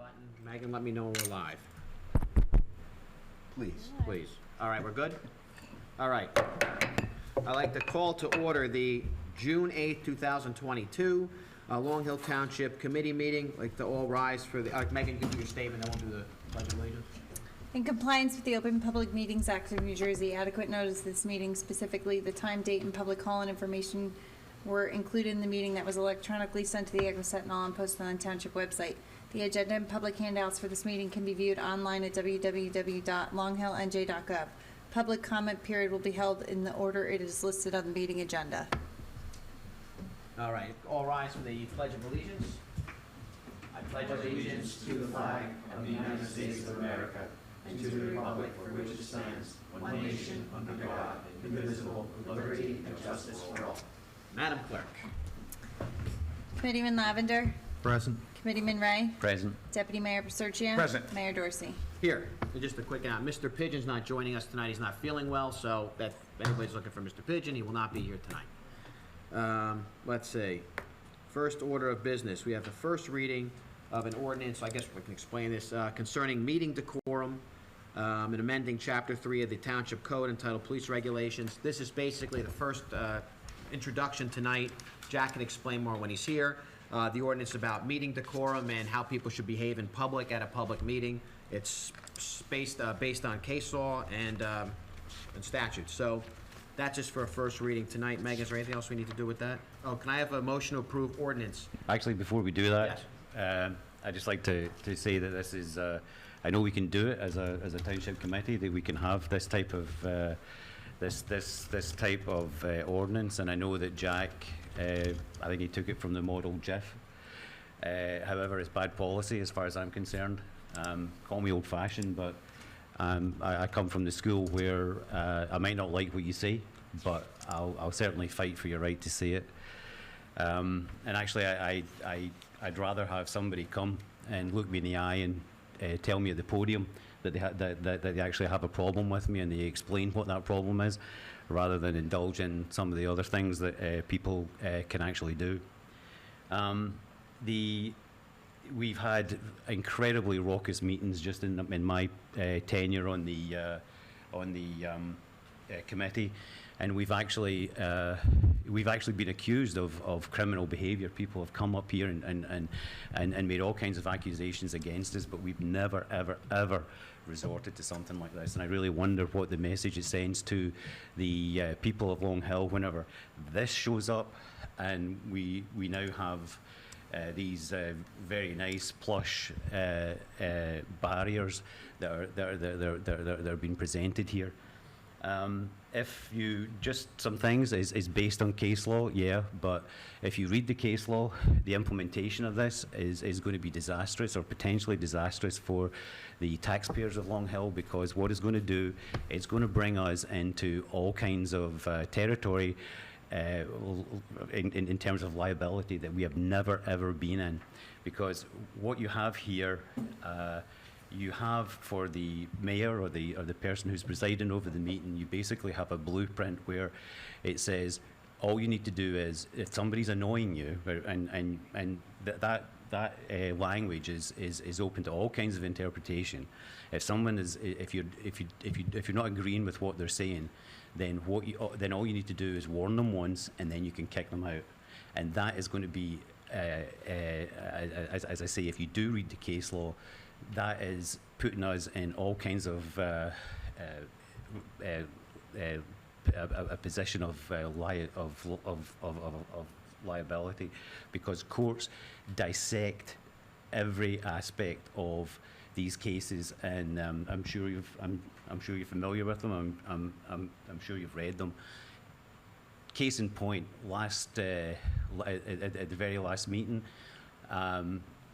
button. Megan, let me know when we're live. Please. Please. All right, we're good? All right. I'd like to call to order the June 8th, 2022 Long Hill Township Committee meeting. I'd like to all rise for the, Megan, you can do your statement, then we'll do the Pledge of Allegiance. In compliance with the Open Public Meetings Act of New Jersey, adequate notice of this meeting, specifically the time, date, and public call-in information were included in the meeting that was electronically sent to the Agri-Sentinel and posted on the Township website. The agenda and public handouts for this meeting can be viewed online at www.longhillnj.gov. Public comment period will be held in the order it is listed on the meeting agenda. All right, all rise for the Pledge of Allegiance. I pledge allegiance to the flag of the United States of America and to the republic for which it stands, one nation, under God, indivisible, with liberty and justice for all. Madam Clerk. Committeeman Lavender. Present. Committeeman Ray. Present. Deputy Mayor Pasurchia. Present. Mayor Dorsey. Here. And just a quick note, Mr. Pigeon's not joining us tonight. He's not feeling well, so if anybody's looking for Mr. Pigeon, he will not be here tonight. Let's see. First order of business. We have the first reading of an ordinance, I guess we can explain this, concerning meeting decorum and amending Chapter 3 of the Township Code entitled Police Regulations. This is basically the first introduction tonight. Jack can explain more when he's here. The ordinance about meeting decorum and how people should behave in public at a public meeting. It's based on case law and statutes. So that's just for a first reading tonight. Megan, is there anything else we need to do with that? Oh, can I have a motion to approve ordinance? Actually, before we do that, Yes. I'd just like to say that this is, I know we can do it as a township committee, that we can have this type of this type of ordinance, and I know that Jack, I think he took it from the model GIF. However, it's bad policy as far as I'm concerned. Call me old-fashioned, but I come from the school where I might not like what you say, but I'll certainly fight for your right to say it. And actually, I'd rather have somebody come and look me in the eye and tell me at the podium that they actually have a problem with me and they explain what that problem is, rather than indulge in some of the other things that people can actually do. We've had incredibly raucous meetings just in my tenure on the committee, and we've actually been accused of criminal behaviour. People have come up here and made all kinds of accusations against us, but we've never, ever resorted to something like this. And I really wonder what the message it sends to the people of Long Hill whenever this shows up, and we now have these very nice plush barriers that are being presented here. If you just some things is based on case law, yeah, but if you read the case law, the implementation of this is going to be disastrous or potentially disastrous for the taxpayers of Long Hill, because what it's going to do, it's going to bring us into all kinds of territory in terms of liability that we have never ever been in, because what you have here, you have for the mayor or the person who's presiding over the meeting, you basically have a blueprint where it says all you need to do is, if somebody's annoying you, and that language is open to all kinds of interpretation. If someone is, if you're not agreeing with what they're saying, then then all you need to do is warn them once, and then you can kick them out. And that is going to be, as I say, if you do read the case law, that is putting us in all kinds of a position of liability, because courts dissect every aspect of these cases, and I'm sure you're familiar with them. I'm sure you've read them. Case in point, at the very last meeting,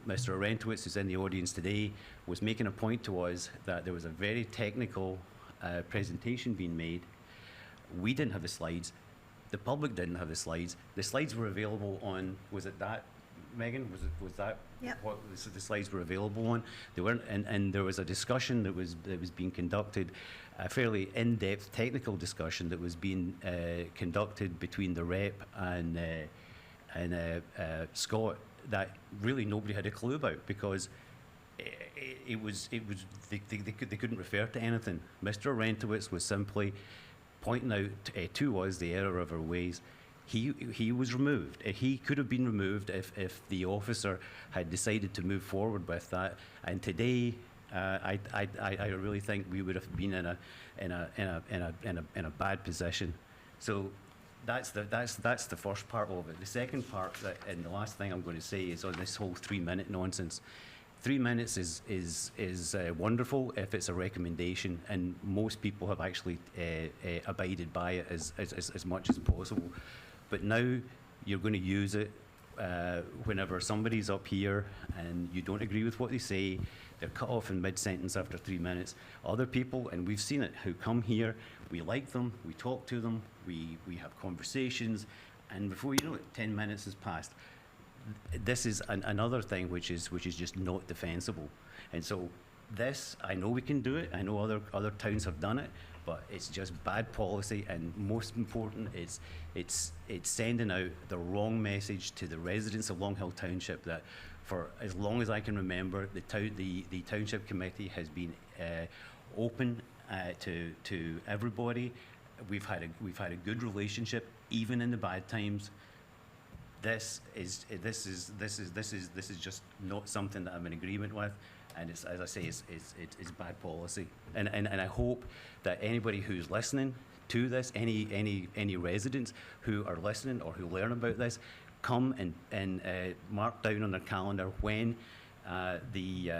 Mr. Orentowitz, who's in the audience today, was making a point to us that there was a very technical presentation being made. We didn't have the slides. The public didn't have the slides. The slides were available on, was it that, Megan? Was that Yep. what the slides were available on? They weren't, and there was a discussion that was being conducted, a fairly in-depth technical discussion that was being conducted between the rep and Scott, that really nobody had a clue about, because they couldn't refer to anything. Mr. Rentowitz was simply pointing out to us the error of our ways. He was removed. He could have been removed if the officer had decided to move forward with that. And today, I really think we would have been in a bad position. So that's the first part of it. The second part, and the last thing I'm going to say, is on this whole 3-minute nonsense. 3 minutes is wonderful if it's a recommendation, and most people have actually abided by it as much as possible. But now you're going to use it whenever somebody's up here and you don't agree with what they say. They're cut off in mid-sentence after 3 minutes. Other people, and we've seen it, who come here, we like them, we talk to them, we have conversations, and before you know it, 10 minutes has passed. This is another thing which is just not defensible. And so this, I know we can do it. I know other towns have done it, but it's just bad policy. And most important, it's sending out the wrong message to the residents of Long Hill Township that, for as long as I can remember, the township committee has been open to everybody. We've had a good relationship, even in the bad times. This is just not something that I'm in agreement with, and it's, as I say, it's bad policy. And I hope that anybody who's listening to this, any residents who are listening or who learn about this, come and mark down on their calendar when the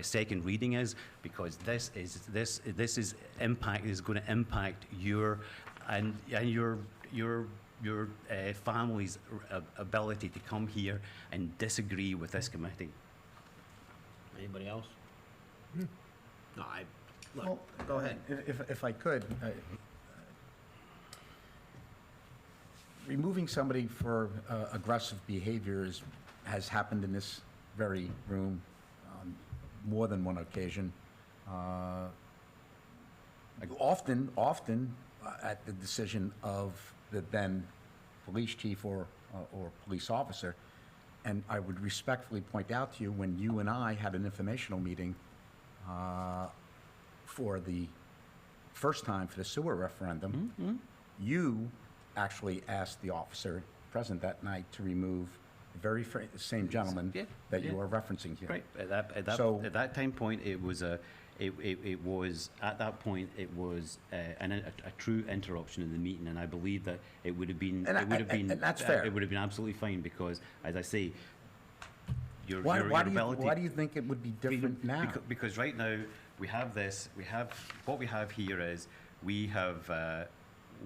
second reading is, because this is going to impact your family's ability to come here and disagree with this committee. Anybody else? No, Well, go ahead. If I could, removing somebody for aggressive behaviors has happened in this very room on more than one occasion. Often at the decision of the then police chief or police officer. And I would respectfully point out to you, when you and I had an informational meeting for the first time for the sewer referendum, you actually asked the officer present that night to remove the very same gentleman that you are referencing here. Right. At that time point, it was a true interruption in the meeting, and I believe that it would have been and that's fair. It would have been absolutely fine, because, as I say, your Why ability. do you think it would be different now? Because right now we have what we have here is we have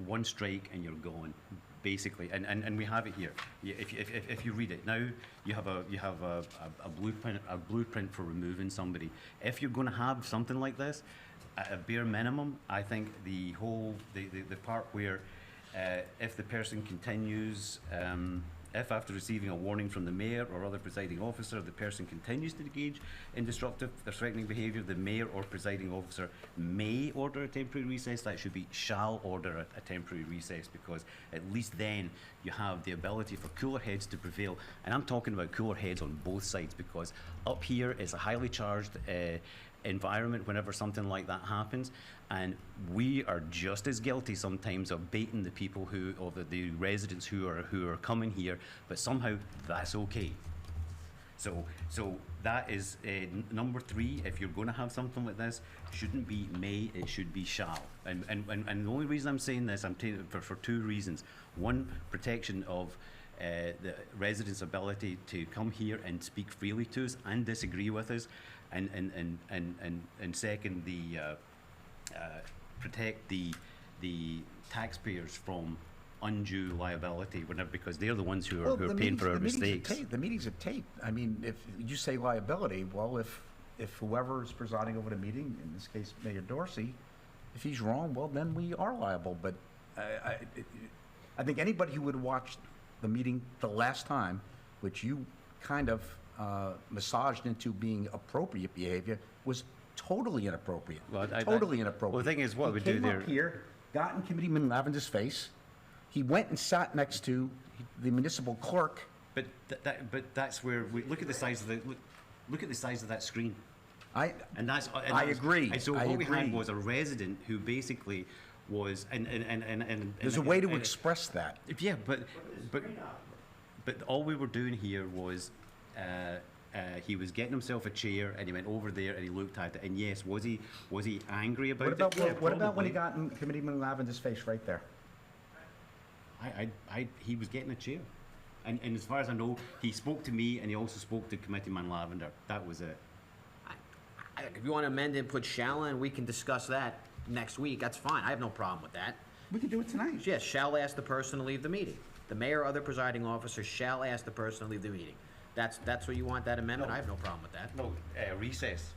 one strike and you're gone, basically, and we have it here. If you read it now, you have a blueprint for removing somebody. If you're going to have something like this, at a bare minimum, I think the part where if the person continues. If after receiving a warning from the mayor or other presiding officer, the person continues to engage in disruptive or threatening behaviour, the mayor or presiding officer may order a temporary recess. That should be shall order a temporary recess, because at least then you have the ability for cooler heads to prevail. And I'm talking about cooler heads on both sides, because up here is a highly charged environment whenever something like that happens, and we are just as guilty sometimes of baiting the people the residents who are coming here, but somehow that's okay. So that is number 3. If you're going to have something like this, it shouldn't be may, it should be shall. And the only reason I'm saying this, I'm taking it for 2 reasons. One, protection of the residents' ability to come here and speak freely to us and disagree with us, and second, protect the taxpayers from undue liability, because they're the ones who are paying for our mistakes. The meetings are taped. I mean, if you say liability, well, if whoever is presiding over the meeting, in this case Mayor Dorsey, if he's wrong, well, then we are liable. But I think anybody who would watch the meeting the last time, which you kind of massaged into being appropriate behavior, was totally inappropriate. Totally inappropriate. Well, the thing is, what we do came there up here, got in Committeeman Lavender's face. He went and sat next to the municipal clerk. But that's where we look at the size of look at the size of that screen. And that's, and I that's- agree. And so I what we had agree. was a resident who basically was, and There's a way to express that. Yeah, but all we were doing here was, he was getting himself a chair, and he went over there and he looked at it, and yes, was he angry about What about, it? Yeah, what about when he probably. got in Committeeman Lavender's face right there? He was getting a chair. And as far as I know, he spoke to me and he also spoke to Committeeman Lavender. That was it. If you want to amend it and put shall in, we can discuss that next week. That's fine. I have no problem with that. We can do it tonight. Yes, shall ask the person to leave the meeting. The mayor or other presiding officer shall ask the person to leave the meeting. That's what you want that amendment? No. I have no problem with that. No, recess.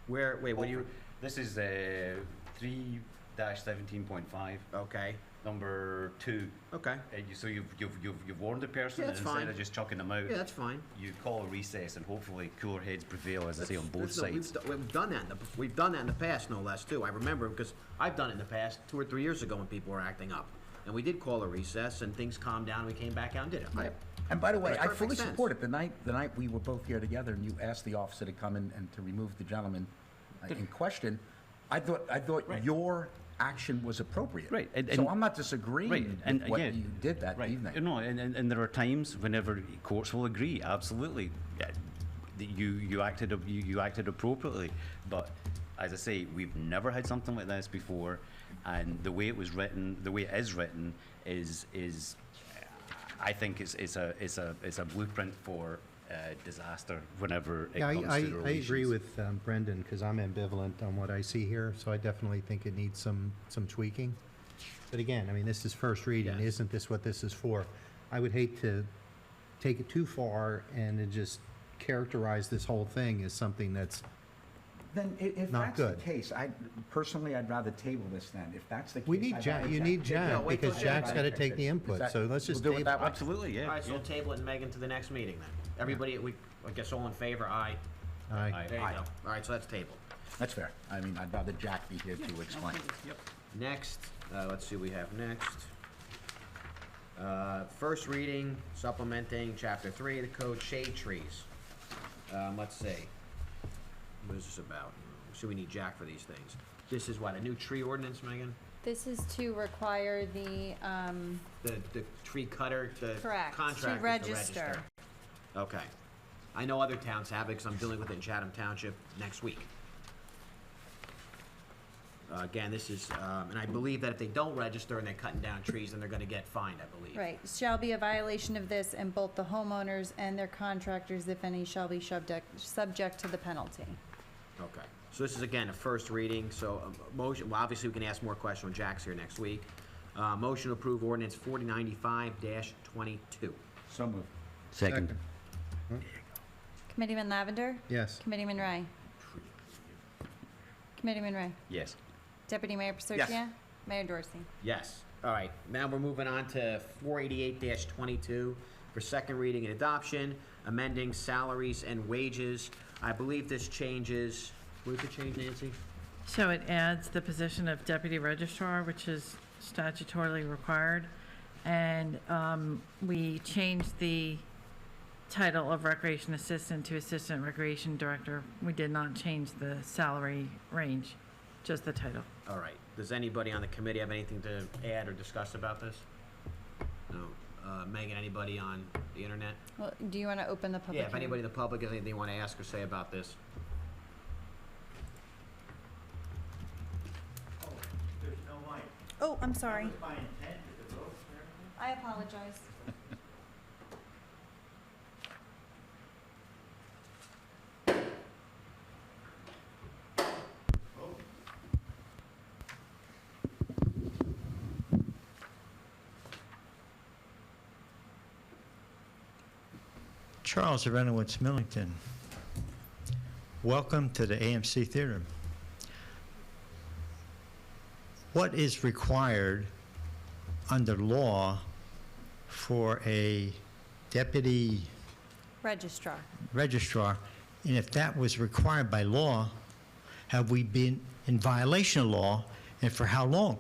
Wait, what do you, This is 3-17.5, okay, number 2. okay. So you've warned the person, Yeah, and that's instead fine. of just chucking them out, Yeah, that's fine. you call a recess, and hopefully cooler heads prevail, as I say, on both Listen, sides. We've done that, we've done that in the past, no less, too. I remember, because I've done it in the past, 2 or 3 years ago when people were acting up. And we did call a recess, and things calmed down, and we came back out and did it. And by the way, Makes I perfect fully sense. support it. The night we were both here together and you asked the officer to come in and to remove the gentleman in question, I thought Right. your action was appropriate. Right, So and- I'm not disagreeing Right, and with what yeah, you did that right. evening. No, and there are times whenever courts will agree, absolutely, yeah, that you acted appropriately. But as I say, we've never had something like this before, and the way it was written, the way it is written, is I think it's a blueprint for disaster whenever it Yeah, comes to I relations. agree with Brendan, because I'm ambivalent on what I see here, so I definitely think it needs some tweaking. But again, I mean, this is first reading, Yes. isn't this what this is for? I would hate to take it too far and to just characterize this whole thing as something that's, Then if Not that's the good. case, personally, I'd rather table this then. If that's the case. we need I'd Jack, rather you need Jack, wait till because Jack- Jack's gotta take the input, that- so let's just we'll do it table that way. Absolutely, yeah. All right, so yeah. we'll table it and Megan to the next meeting then. Everybody, I guess all in favor, aye. Aye. There you Aye. go. All right, so that's tabled. That's fair. I mean, I'd rather Jack be here to explain. Next, let's see what we have next. First reading, supplementing chapter 3 of the code, shade trees. Let's see. What is this about? So we need Jack for these things. This is what, a new tree ordinance, Megan? This is to require the, The tree cutter, the Correct, to contractor to register. register. Okay. I know other towns have it because I'm dealing with it in Chatham Township next week. Again, this is, and I believe that if they don't register and they're cutting down trees, then they're gonna get fined, I believe. right, shall be a violation of this, and both the homeowners and their contractors, if any, shall be subject to the penalty. Okay, so this is again a first reading, so motion, well, obviously we can ask more questions when Jack's here next week. Motion to approve ordinance 4095-22. So moved. Second. Committeeman Lavender? yes. Committeeman Ray? Committeeman Ray? Yes. Deputy Mayor Pasurkia? Yes. Mayor Dorsey? Yes, all right, now we're moving on to 488-22 for second reading and adoption, amending salaries and wages. I believe this changes, what does it change, Nancy? So it adds the position of deputy registrar, which is statutorily required. And we changed the title of recreation assistant to assistant recreation director. We did not change the salary range, just the title. All right, does anybody on the committee have anything to add or discuss about this? No, Megan, anybody on the internet? Well, do you want to open the public Yeah, if hearing? anybody in the public has anything they want to ask or say about this. There's no mic. Oh, I'm sorry. That was my intent with the vote and everything. I apologize. Charles Arenowitz Millington. Welcome to the AMC Theater. What is required under law for a deputy Registrar. registrar? And if that was required by law, have we been in violation of law, and for how long?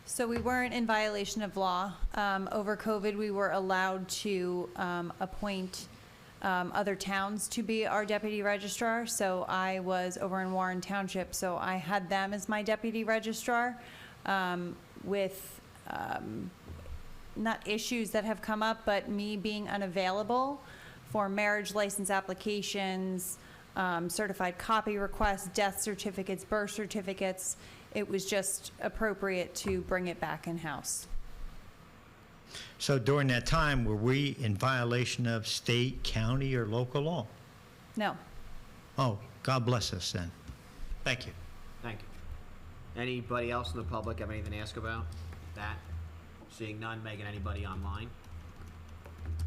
So we weren't in violation of law. Over COVID, we were allowed to appoint other towns to be our deputy registrar. So I was over in Warren Township, so I had them as my deputy registrar with not issues that have come up, but me being unavailable for marriage license applications, certified copy requests, death certificates, birth certificates. It was just appropriate to bring it back in-house. So during that time, were we in violation of state, county, or local law? No. Oh, God bless us then. Thank you. Thank you. Anybody else in the public have anything to ask about that? Seeing none, Megan, anybody online?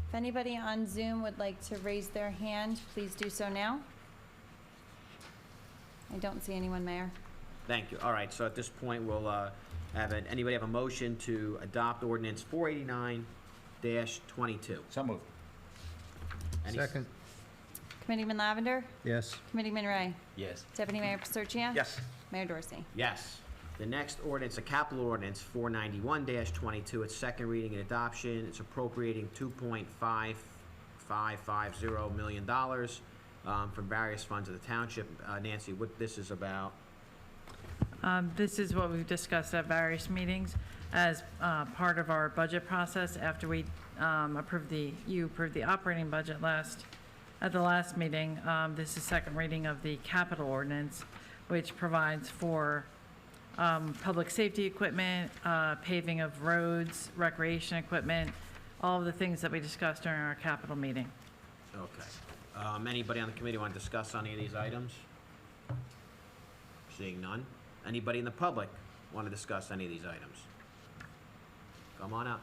If anybody on Zoom would like to raise their hand, please do so now. I don't see anyone, Mayor. Thank you. All right, so at this point, we'll anybody have a motion to adopt ordinance 489-22? So moved. Any- Second, Committeeman Lavender? yes. Committeeman Ray? Yes. Deputy Mayor Paserchia? Yes. Mayor Dorsey? Yes. The next ordinance, a capital ordinance, 491-22, its second reading and adoption. It's appropriating $2.5550 million from various funds of the township. Nancy, what this is about? This is what we've discussed at various meetings as part of our budget process after we you approved the operating budget at the last meeting. This is second reading of the capital ordinance, which provides for public safety equipment, paving of roads, recreation equipment, all of the things that we discussed during our capital meeting. Okay. Anybody on the committee want to discuss any of these items? Seeing none. Anybody in the public want to discuss any of these items? Come on up.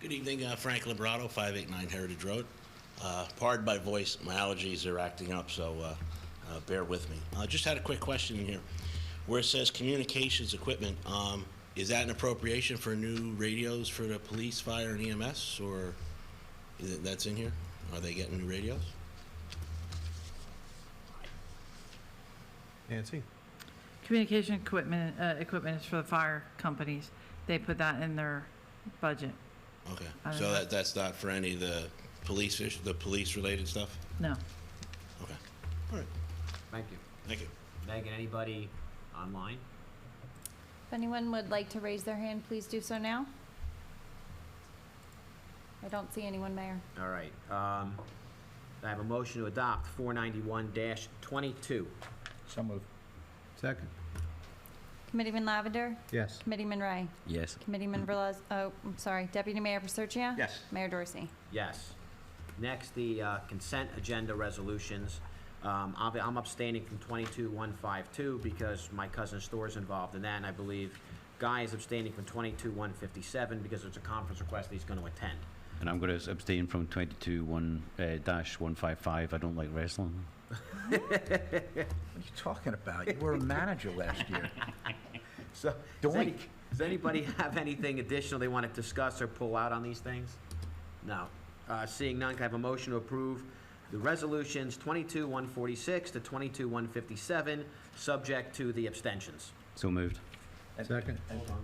Good evening, Frank Librato, 589 Heritage Road. Pardon my voice, my allergies are acting up, so bear with me. Just had a quick question in here. Where it says communications equipment, is that an appropriation for new radios for the police, fire, and EMS, or that's in here? Are they getting new radios? Nancy? Communication equipment is for the fire companies. They put that in their budget. Okay, I don't so know. that's not for any of the police-related stuff? No. Okay, all right, Thank you. thank you. Megan, anybody online? If anyone would like to raise their hand, please do so now. I don't see anyone, Mayor. All right. I have a motion to adopt 491-22. So moved. Second, Committeeman Lavender? yes. Committeeman Ray? Yes. Committeeman Deputy Mayor Paserchia? Yes. Mayor Dorsey? Yes. Next, the consent agenda resolutions. I'm abstaining from 22-152 because my cousin's store is involved in that, and I believe Guy is abstaining from 22-157 because there's a conference request that he's going to attend. And I'm going to abstain from 22-155. I don't like wrestling. What are you talking about? You were a manager last year. So, does anybody have anything additional they want to discuss or pull out on these things? No. Seeing none, can I have a motion to approve the resolutions 22-146 to 22-157, subject to the abstentions? So moved. Second,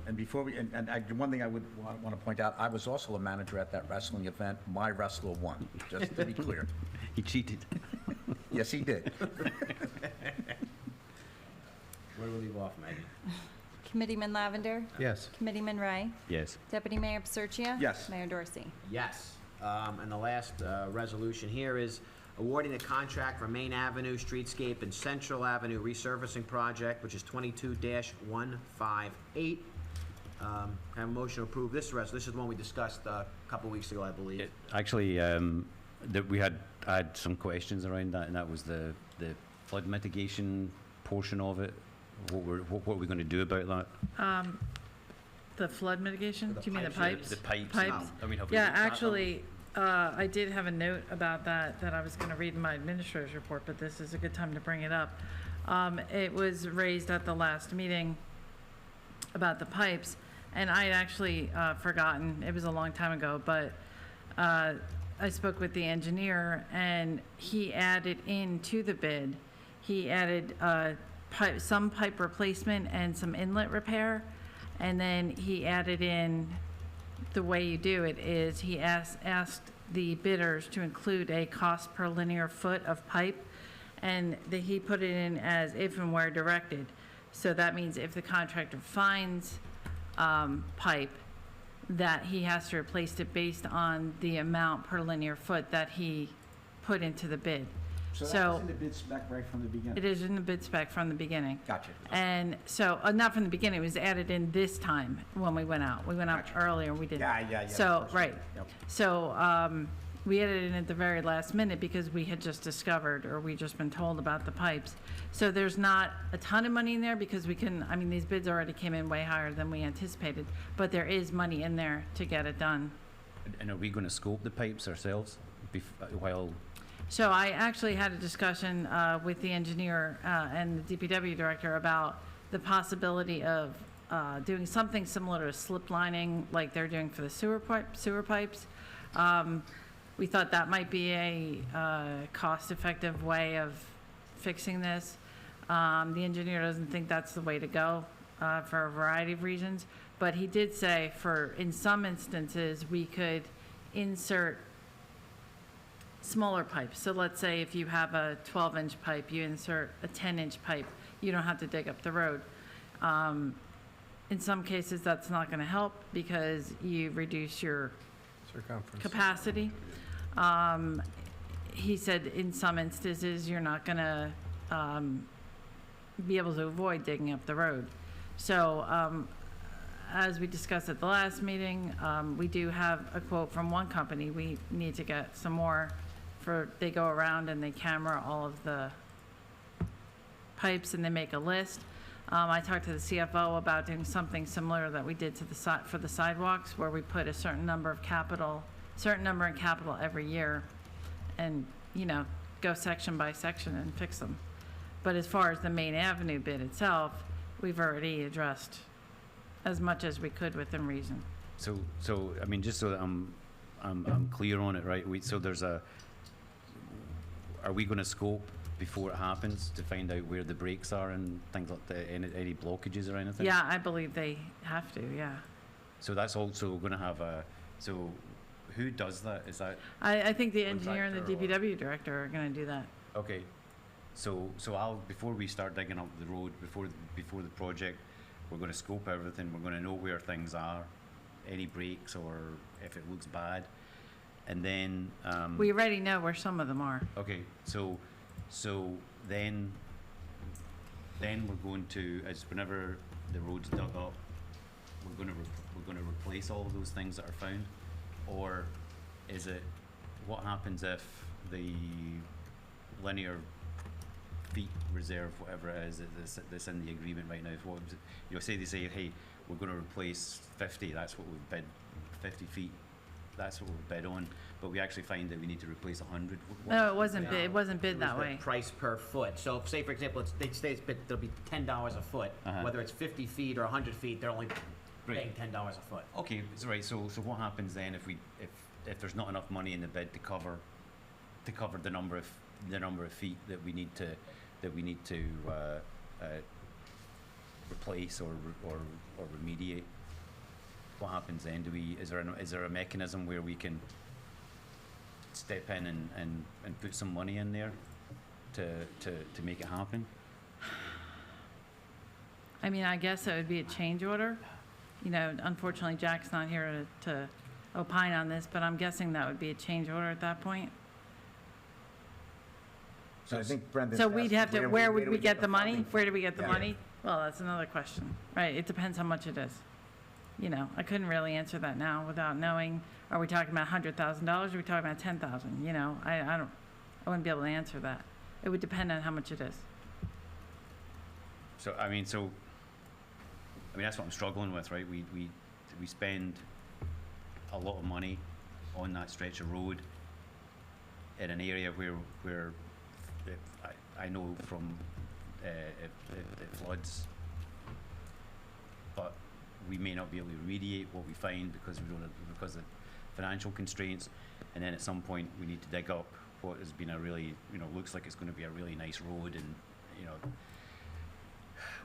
And before we, one thing I would want to point out, I was also a manager at that wrestling event. My wrestler won, just to be clear. He cheated. Yes, he did. Where do we leave off, Megan? Committeeman Lavender? yes. Committeeman Ray? Yes. Deputy Mayor Paserchia? Yes. Mayor Dorsey? Yes. And the last resolution here is awarding a contract for Main Avenue Streetscape and Central Avenue resurfacing project, which is 22-158. Can I have a motion to approve this resolution? This is the one we discussed a couple weeks ago, I believe. Actually, we had some questions around that, and that was the flood mitigation portion of it. What are we going to do about that? The flood mitigation? The Do you mean the pipes, pipes? The pipes. Pipes. I mean, have we Yeah, looked at them? actually, I did have a note about that I was going to read in my administrator's report, but this is a good time to bring it up. It was raised at the last meeting about the pipes, and I had actually forgotten, it was a long time ago, but I spoke with the engineer, and he added into the bid, he added some pipe replacement and some inlet repair. And then he added in, the way you do it is he asked the bidders to include a cost per linear foot of pipe, and he put it in as if and where directed. So that means if the contractor finds pipe, that he has to replace it based on the amount per linear foot that he put into the bid. So that So- was in the bid spec right from the beginning? It is in the bid spec from the beginning. Gotcha. And so, not from the beginning, it was added in this time when we went out. We went out Gotcha. earlier, we didn't. Yeah. So, First right. one. Yep. So, we added it in at the very last minute because we had just discovered, or we just been told about the pipes. So there's not a ton of money in there because these bids already came in way higher than we anticipated, but there is money in there to get it done. And are we going to scope the pipes ourselves while? So I actually had a discussion with the engineer and the DPW director about the possibility of doing something similar to slip lining like they're doing for the sewer pipes. We thought that might be a cost-effective way of fixing this. The engineer doesn't think that's the way to go for a variety of reasons, but he did say in some instances, we could insert smaller pipes. So let's say if you have a 12-inch pipe, you insert a 10-inch pipe, you don't have to dig up the road. In some cases, that's not going to help because you reduce your Circumference. capacity. He said in some instances, you're not going to be able to avoid digging up the road. So as we discussed at the last meeting, we do have a quote from one company. We need to get some more they go around and they camera all of the pipes and they make a list. I talked to the CFO about doing something similar that we did for the sidewalks, where we put a certain number in capital every year and, go section by section and fix them. But as far as the main avenue bid itself, we've already addressed as much as we could within reason. So I mean, just so that I'm clear on it, right? Are we going to scope before it happens to find out where the breaks are and things like that, any blockages or anything? Yeah, I believe they have to, yeah. So that's also going to have so who does that? Is that? I think the engineer and the Contractor or- DPW director are gonna do that. Okay, so before we start digging up the road, before the project, we're gonna scope everything, we're gonna know where things are, any breaks or if it looks bad, and then, We already know where some of them are. okay, so then we're going to, as whenever the road's dug up, we're gonna replace all of those things that are found? Or is it, what happens if the linear feet reserve, whatever it is, that's in the agreement right now, what was it, say they say, hey, we're gonna replace 50, that's what we've bid, 50 feet, that's what we've bid on, but we actually find that we need to replace 100. No, it wasn't bid, it wasn't It bid was that the way. price per foot. So if, say, for example, it'll be $10 a foot. Uh-huh. Whether it's 50 feet or 100 feet, they're only Right. paying $10 a foot. Okay, so right, so what happens then if there's not enough money in the bid to cover the number of feet that we need to replace or remediate? What happens then? Is there a mechanism where we can step in and put some money in there to make it happen? I mean, I guess it would be a change order. Unfortunately, Jack's not here to opine on this, but I'm guessing that would be a change order at that point. So I think Brendan's So we'd have to, asking, where do would we get the money? funding? Where do we get the Yeah. money? Well, that's another question, right? It depends how much it is. I couldn't really answer that now without knowing, are we talking about $100,000? Are we talking about 10,000? I wouldn't be able to answer that. It would depend on how much it is. So that's what I'm struggling with, right? We spend a lot of money on that stretch of road in an area where I know from it floods, but we may not be able to remediate what we find because of financial constraints, and then at some point we need to dig up what has been a really, looks like it's going to be a really nice road, and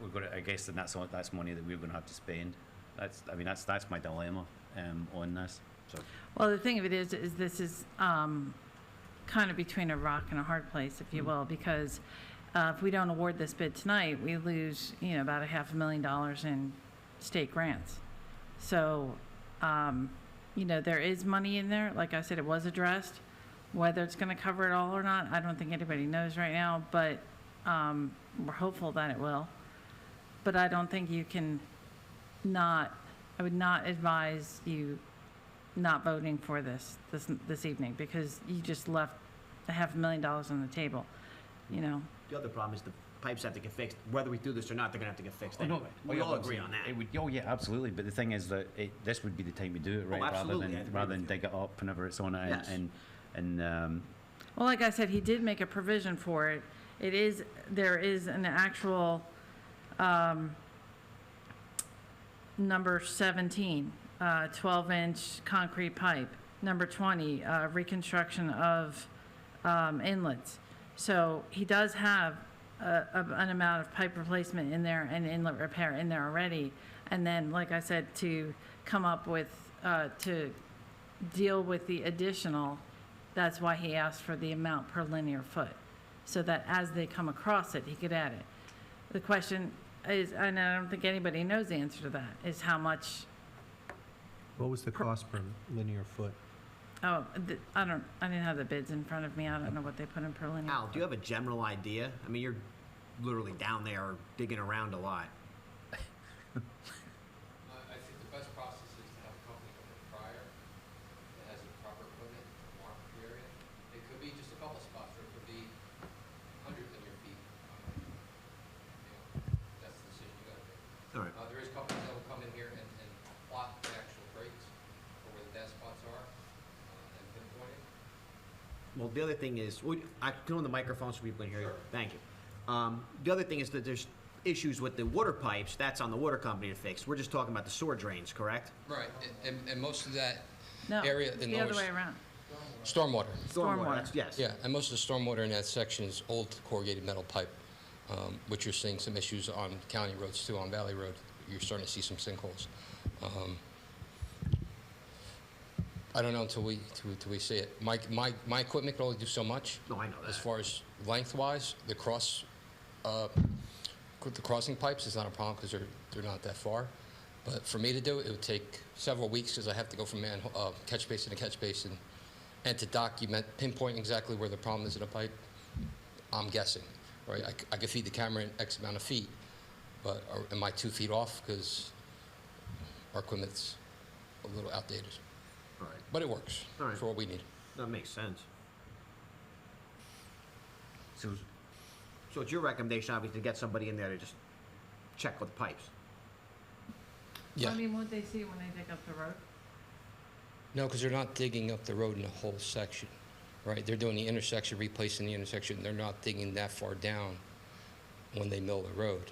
we're gonna, I guess that's money that we're gonna have to spend. That's my dilemma, on this, so. Well, the thing of it is this is kind of between a rock and a hard place, if you will, because if we don't award this bid tonight, we lose, about $500,000 in state grants. So, there is money in there. Like I said, it was addressed. Whether it's going to cover it all or not, I don't think anybody knows right now, but we're hopeful that it will. But I don't think you can I would not advise you not voting for this evening, because you just left $500,000 on the table, The other problem is the pipes have to get fixed. Whether we do this or not, they're gonna have to get fixed Oh, no. anyway. Oh, We yeah, all but agree on that. It would, oh, yeah, absolutely, but the thing is that this would be the time to do it, right? absolutely, I agree Rather than with you. dig it up whenever it's on it, Yes. and Well, like I said, he did make a provision for it. There is an actual, number 17, 12-inch concrete pipe. Number 20, reconstruction of inlets. So he does have an amount of pipe replacement in there and inlet repair in there already. And then, like I said, to come up with, to deal with the additional, that's why he asked for the amount per linear foot, so that as they come across it, he could add it. The question is, and I don't think anybody knows the answer to that, is how much, What was the cost per linear foot? I didn't have the bids in front of me. I don't know what they put in per linear. Al, do you have a general idea? I mean, you're literally down there digging around a lot. I think the best process is to have a company come in prior that has the proper equipment to mark the area. It could be just a couple spots, or it could be 100 linear feet. That's the decision you gotta make. All right. There is companies that will come in here and plot the actual breaks for where the dead spots are, and pinpoint it. Well, the other thing is, I turn on the microphone so people can hear you. Sure. Thank you. The other thing is that there's issues with the water pipes. That's on the water company to fix. We're just talking about the sewer drains, correct? Right, and most of that No, area, it's the other way around. stormwater. Stormwater. That's, yes. Yeah, and most of the stormwater in that section is old corrugated metal pipe, which you're seeing some issues on county roads too. On Valley Road, you're starting to see some sinkholes. I don't know until we see it. My equipment can only do so much. No, I know that. As far as lengthwise, the crossing pipes is not a problem because they're not that far. But for me to do it, it would take several weeks because I have to go from catch basin to catch basin, and to document, pinpoint exactly where the problem is in a pipe. I'm guessing, right? I could feed the camera in X amount of feet, but am I 2 feet off because our equipment's a little outdated? All right. But it works All right. for what we need. That makes sense. so, So it's your recommendation, obviously, to get somebody in there to just check with the pipes. Yeah. I mean, won't they see when they dig up the road? No, because they're not digging up the road in the whole section, right? They're doing the intersection, replacing the intersection. They're not digging that far down when they mill the road.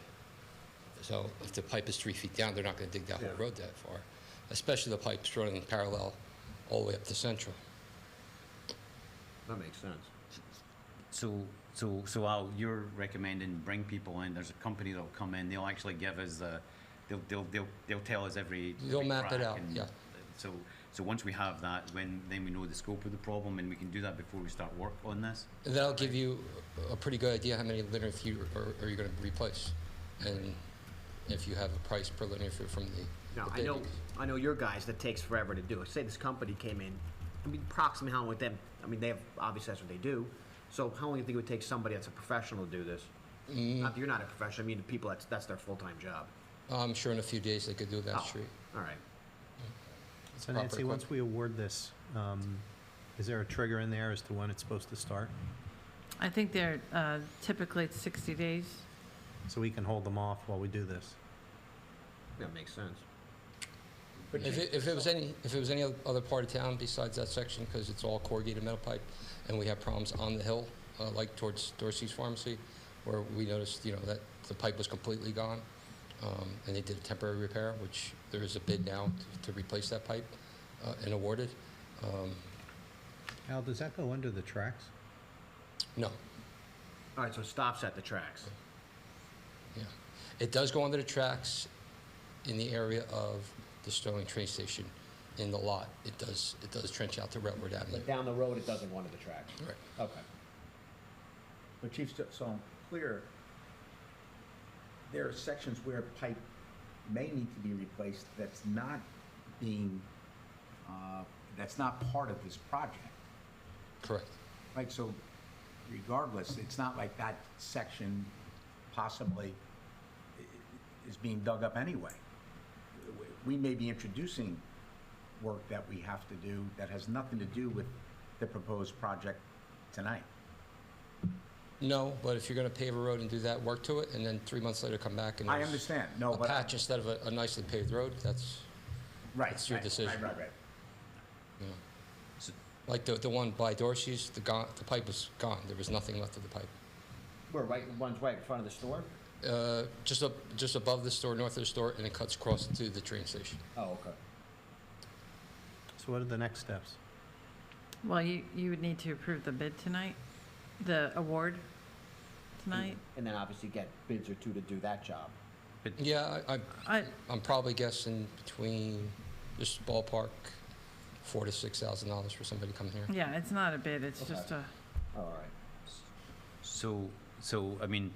So if the pipe is 3 feet down, they're not going to dig that whole road that far, especially the pipes running parallel all the way up to Central. That makes sense. so Al, you're recommending bring people in, there's a company that'll come in, they'll actually give us they'll tell us every They'll map it crack out, and yeah. So once we have that, then we know the scope of the problem, and we can do that before we start work on this. And that'll give you a pretty good idea how many linear feet are you going to replace, and if you have a price per linear foot from the Now, bid. I know your guys, that takes forever to do it. Say this company came in, I mean, approximately how long with them, I mean, they have, obviously that's what they do. So how long do you think it would take somebody that's a professional to do this? Not that you're not a professional, I mean, the people, that's their full-time job. I'm sure in a few days they could do that Oh, street. all right. So Proper Nancy, once we award this, is there a trigger in there as to when it's supposed to start? I think they're typically it's 60 days. So we can hold them off while we do this? That makes sense. If it was any other part of town besides that section, because it's all corrugated metal pipe, and we have problems on the hill, like towards Dorsey's Pharmacy, where we noticed, that the pipe was completely gone, and they did a temporary repair, which there is a bid now to replace that pipe, and awarded. Al, does that go under the tracks? No, All right, so it stops at the tracks. yeah. It does go under the tracks in the area of the Sterling train station, in the lot. It does trench out to Railroad Avenue. But down the road, it doesn't go into the tracks? Right. Okay. But Chief, so I'm clear, there are sections where pipe may need to be replaced that's not being, that's not part of this project. Correct. Right, so regardless, it's not like that section possibly is being dug up anyway. We may be introducing work that we have to do that has nothing to do with the proposed project tonight. No, but if you're going to pave a road and do that work to it, and then 3 months later come back and I there's understand, no, a but. patch instead of a nicely paved road, that's, Right, it's your right, decision. Right. you know. Like the one by Dorsey's, the pipe was gone. There was nothing left of the pipe. Where, one's right in front of the store? Just above the store, north of the store, and it cuts across to the train station. Oh, okay. So what are the next steps? Well, you would need to approve the bid tonight, the award tonight. And then obviously get bids or two to do that job. Yeah, I, I'm probably guessing between, just ballpark, $4,000 to $6,000 for somebody to come here. yeah, it's not a bid, it's Okay. just a, All right. So, I mean,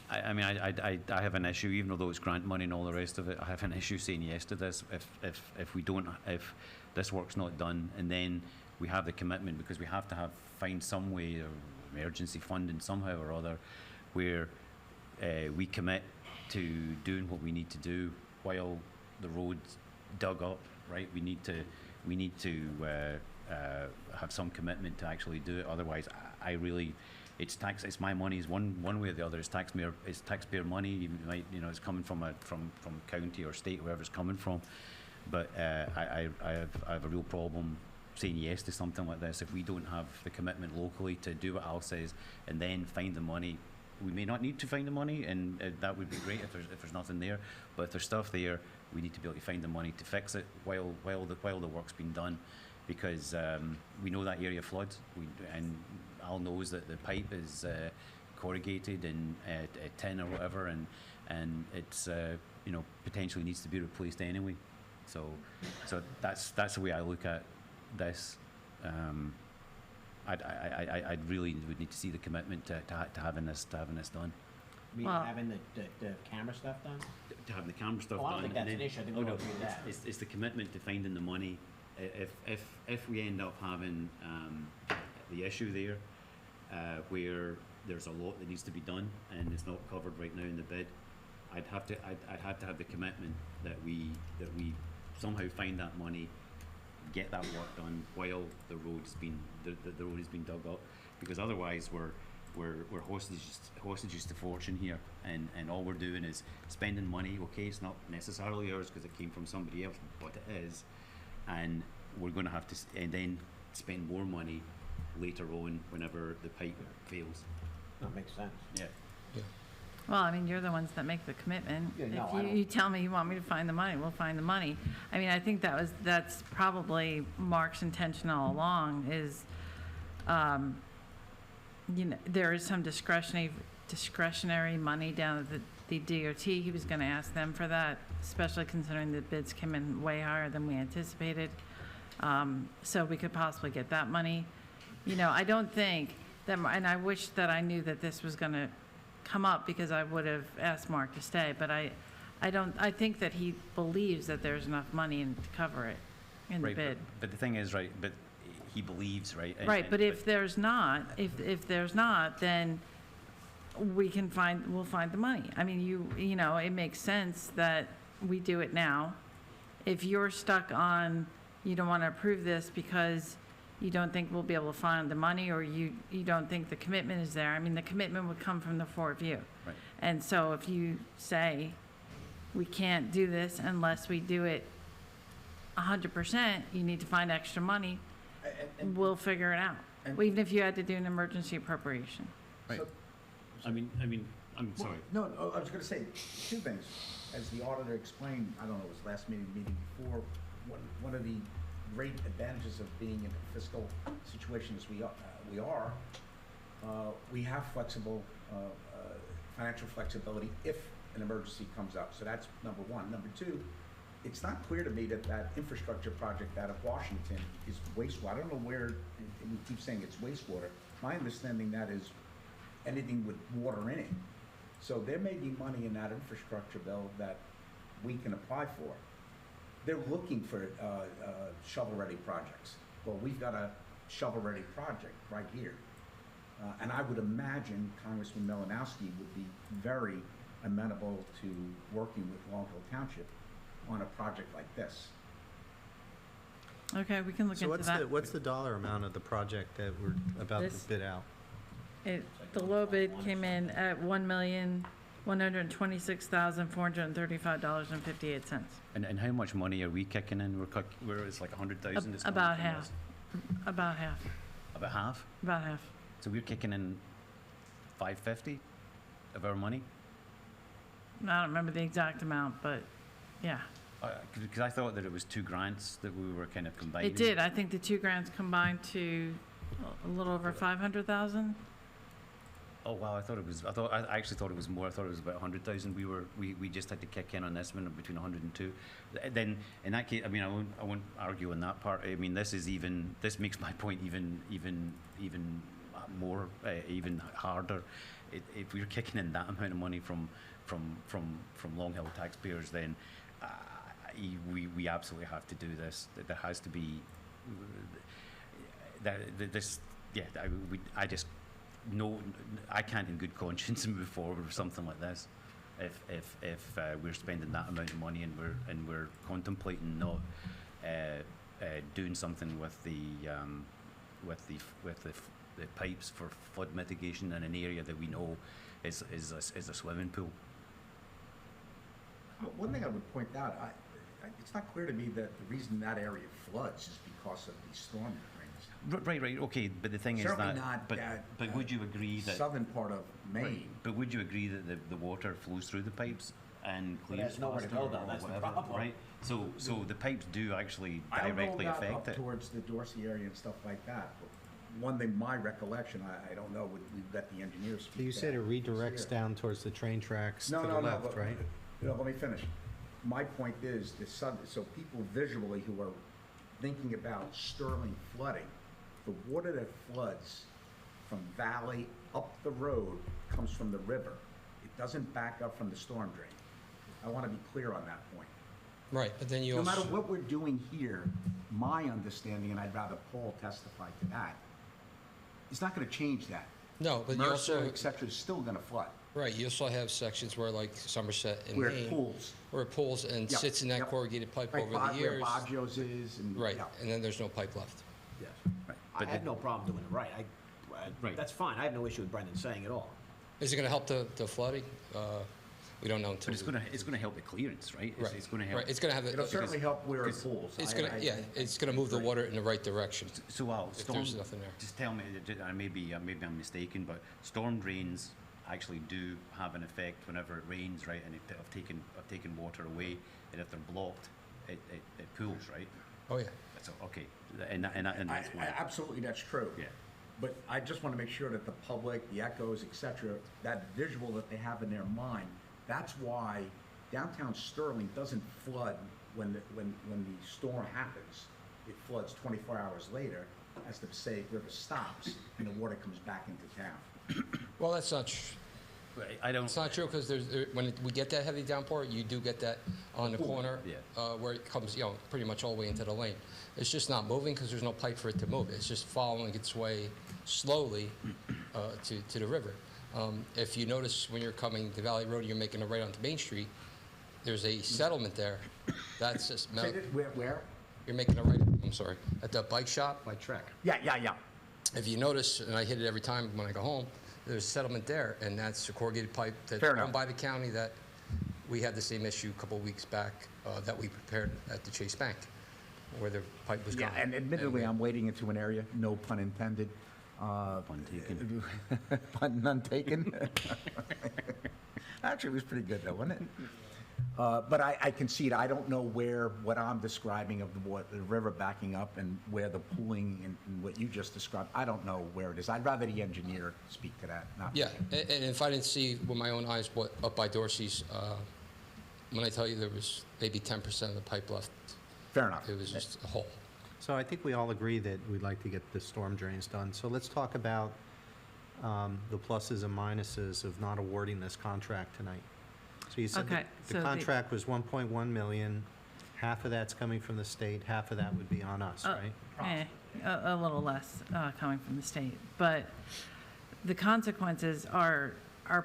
I have an issue, even though it's grant money and all the rest of it, I have an issue saying yes to this if we don't, if this work's not done, and then we have the commitment, because we have to find some way of emergency funding somehow or other, where we commit to doing what we need to do while the road's dug up, right? We need to have some commitment to actually do it. Otherwise, I really, it's my money. Is one way or the other. It's taxpayer money. You might, it's coming from county or state, wherever it's coming from. But I have a real problem saying yes to something like this if we don't have the commitment locally to do what Al says and then find the money. We may not need to find the money, and that would be great if there's nothing there. But if there's stuff there, we need to be able to find the money to fix it while the work's been done, because we know that area floods. And Al knows that the pipe is corrugated and tin or whatever, and it's potentially needs to be replaced anyway. So that's the way I look at this. I really would need to see the commitment to having this done. I mean, Well- having the camera stuff done? To having the camera stuff Oh, I don't done. think that's and an issue. I think oh, we'll no, go through that. it's the commitment to finding the money. If we end up having the issue there, where there's a lot that needs to be done and it's not covered right now in the bid, I'd have to have the commitment that we somehow find that money, get that work done while the road has been dug up, because otherwise we're hostages to fortune here, and all we're doing is spending money. Okay, it's not necessarily ours because it came from somebody else, but it is, and we're going to have to and then spend more money later on whenever the pipe fails. That makes sense. Yeah. well, I mean, you're the ones that make the commitment. Yeah, no, I If don't- you tell me you want me to find the money, we'll find the money. I mean, I think that's probably Mark's intention all along is, there is some discretionary money down at the DOT. He was gonna ask them for that, especially considering the bids came in way higher than we anticipated. So we could possibly get that money. I don't think that, and I wish that I knew that this was gonna come up, because I would have asked Mark to stay, but I think that he believes that there's enough money to cover it in the Right, bid. but the thing is, right, but he believes, right? Right, but if there's not, if there's not, then we'll find the money. I mean, it makes sense that we do it now. If you're stuck on, you don't want to approve this because you don't think we'll be able to find the money, or you don't think the commitment is there, I mean, the commitment would come from the four of you. Right. And so if you say, we can't do this unless we do it 100%, you need to find extra money, we'll figure it out. and- Even if you had to do an emergency appropriation. Right. I mean, I'm sorry. No, I was going to say two things. As the auditor explained, I don't know, it was last meeting before, one of the great advantages of being in a fiscal situation as we are, we have flexible financial flexibility if an emergency comes up. So that's number one. Number two, it's not clear to me that that infrastructure project out of Washington is wastewater. I don't know where, and we keep saying it's wastewater. My understanding that is anything with water in it. So there may be money in that infrastructure bill that we can apply for. They're looking for shovel-ready projects. Well, we've got a shovel-ready project right here. And I would imagine Congressman Malinowski would be very amenable to working with Long Hill Township on a project like this. Okay, we can look So into that. what's the dollar amount of the project that we're about to This- bid out? The low bid came in at $1,126,435.58. And how much money are we kicking in? It's like 100,000. that's coming About from half. this. About half, About half? about half. So we're kicking in 550 of our money? I don't remember the exact amount, but yeah. Because I thought that it was 2 grants that we were kind of combining. It did. I think the 2 grants combined to a little over 500,000. Oh wow! I actually thought it was more. I thought it was about 100,000. We just had to kick in on this one between 100 and 2. Then in that case, I mean, I won't argue on that part. I mean, this makes my point even more even harder. If we're kicking in that amount of money from Long Hill taxpayers, then we absolutely have to do this. There has to be this. Yeah, I can't in good conscience move forward with something like this if we're spending that amount of money and we're contemplating not doing something with the pipes for flood mitigation in an area that we know is a swimming pool. One thing I would point out, it's not clear to me that the reason that area floods is because of the storm drains. Right, okay, but the thing Certainly is that, not but that, would you agree that, southern part of Maine. right, but would you agree that the water flows through the pipes and But it clears has nowhere to faster go, though. or That's the whatever, problem. right? So the pipes do actually I don't know directly about affect up it. towards the Dorsey area and stuff like that. But one thing, my recollection, I don't know, we've got the engineers speak So you to said that. it redirects down towards the train tracks to No, the no, no, left, but, right? let me finish. My point is, so people visually who are thinking about Sterling flooding, the water that floods from Valley up the road comes from the river. It doesn't back up from the storm drain. I want to be clear on that point. Right, but then you No also. matter what we're doing here, my understanding, and I'd rather Paul testify to that, it's not going to change that. No, but you Mercer, also, et cetera, is still going to flood. right, you also have sections where like Somerset and Where Maine. it pools. Where it pools and Yep, sits in that yep. corrugated pipe Right, over the Where years. Baggio's is and. Right, yeah. and then there's no pipe left. Yes. Right, I but have no problem doing it right. Right. That's fine. I have no issue with Brendan saying it all. Is it gonna help the flooding? We don't know until. But it's gonna help the clearance, right? Right, It's gonna help. right, it's gonna have, It'll it- certainly help where it pools. it's gonna, yeah, it's gonna move the water in the right direction. So Al, If there's nothing there. just tell me, maybe I'm mistaken, but storm drains actually do have an effect whenever it rains, right? And I've taken water away, and if they're blocked, it pools, right? Oh, yeah. So okay, and that's why. Absolutely, that's true. Yeah. But I just want to make sure that the public, the echoes, et cetera, that visual that they have in their mind, that's why downtown Sterling doesn't flood when the storm happens. It floods 24 hours later as the Passaic River stops and the water comes back into town. Well, that's not, I don't. it's not true, because when we get that heavy downpour, you do get that on the corner. Yeah. Where it comes, pretty much all the way into the lane. It's just not moving because there's no pipe for it to move. It's just following its way slowly to the river. If you notice when you're coming to Valley Road, you're making a right onto Main Street, there's a settlement there. That's just, Say this, where? you're making a right, I'm sorry, at the bike shop. By Trek. Yeah. If you notice, and I hit it every time when I go home, there's a settlement there, and that's a corrugated pipe that's Fair enough. owned by the county that we had the same issue a couple of weeks back that we prepared at the Chase Bank, where the pipe was Yeah, gone. and admittedly, I'm wading into an area, no pun intended. Pun taken. Pun none taken. Actually, it was pretty good though, wasn't it? But I concede, I don't know where, what I'm describing of the river backing up and where the pooling and what you just described, I don't know where it is. I'd rather the engineer speak to that, not me. Yeah, and if I didn't see with my own eyes what, up by Dorsey's, when I tell you there was maybe 10% of the pipe left, Fair enough. it was just a hole. So I think we all agree that we'd like to get the storm drains done. So let's talk about the pluses and minuses of not awarding this contract tonight. So you said Okay, the so contract was 1.1 million, half of that's coming from the state, half of that would be on us, right? A little less coming from the state, but the consequences are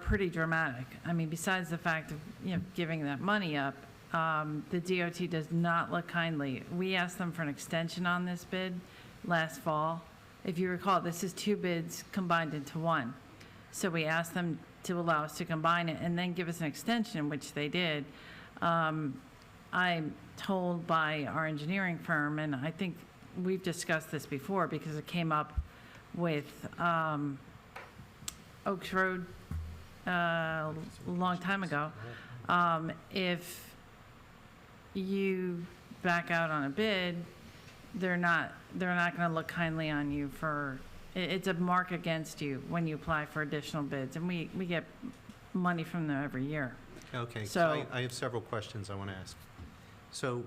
pretty dramatic. I mean, besides the fact of, giving that money up, the DOT does not look kindly. We asked them for an extension on this bid last fall. If you recall, this is 2 bids combined into one. So we asked them to allow us to combine it and then give us an extension, which they did. I'm told by our engineering firm, and I think we've discussed this before because it came up with Oaks Road a long time ago. If you back out on a bid, they're not going to look kindly on you for, it's a mark against you when you apply for additional bids, and we get money from them every year. Okay, So- so I have several questions I want to ask. So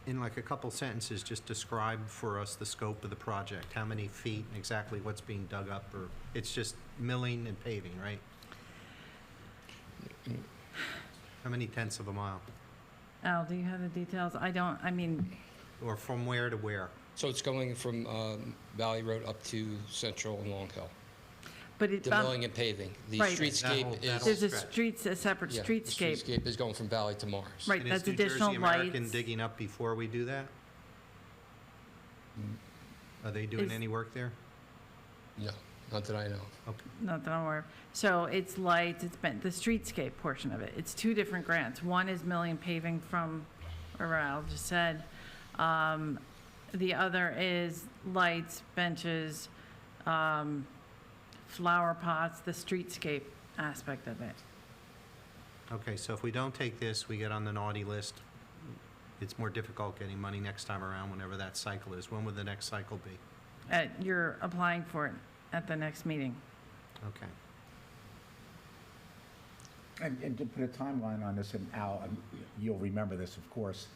in like a couple sentences, just describe for us the scope of the project, how many feet, and exactly what's being dug up, or it's just milling and paving, right? How many tenths of a mile? Al, do you have the details? I mean, Or from where to where? So it's going from Valley Road up to Central and Long Hill. but it's, The milling and paving. The Right. streetscape That is, whole- there's a separate yeah, the streetscape. streetscape is going from Valley to Mars. Right, And that's is New additional Jersey American lights. digging up before we do that? Are they doing Is- any work there? No, not that I know. Okay. Not that I'm aware of. So it's lights, it's been, the streetscape portion of it. It's 2 different grants. One is milling and paving from, where Al just said. The other is lights, benches, flower pots, the streetscape aspect of it. Okay, so if we don't take this, we get on the naughty list. It's more difficult getting money next time around, whenever that cycle is. When would the next cycle be? You're applying for it at the next meeting. Okay. And to put a timeline on this, and Al, you'll remember this, of course,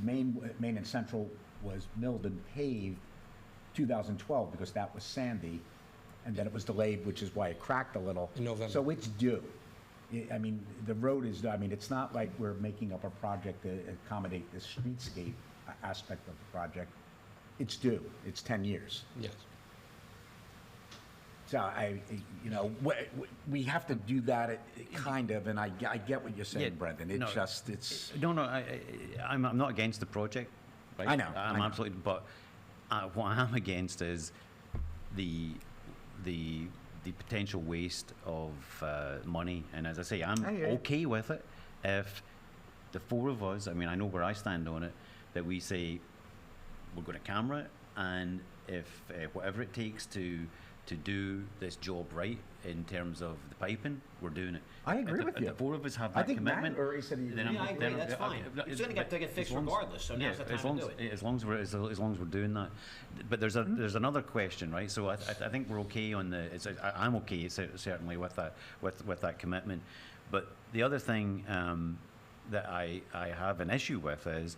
Main and Central was milled and paved 2012 because that was Sandy, and then it was delayed, which is why it cracked a little. In November. So it's due. I mean, the road is, I mean, it's not like we're making up a project to accommodate the streetscape aspect of the project. It's due. It's 10 years. Yes. So we have to do that, kind of, and I get what you're saying, Yeah, Brendan. no. It's, No, I'm not against the project, right? I know, I'm I know. absolutely, but what I'm against is the potential waste of money. And as I say, I'm I hear you. okay with it if the 4 of us, I mean, I know where I stand on it, that we say we're going to camera it, and if whatever it takes to do this job right in terms of the piping, we're doing it. I agree If with the you. 4 of us have I that think Matt commitment. already said he then agreed. I'm- Yeah, I agree, then- that's fine. It's gonna get fixed as long as- regardless, so now's the as time long to as- do it. As long as we're doing that. But there's another question, right? So I think we're okay on I'm okay certainly with that commitment. But the other thing that I have an issue with is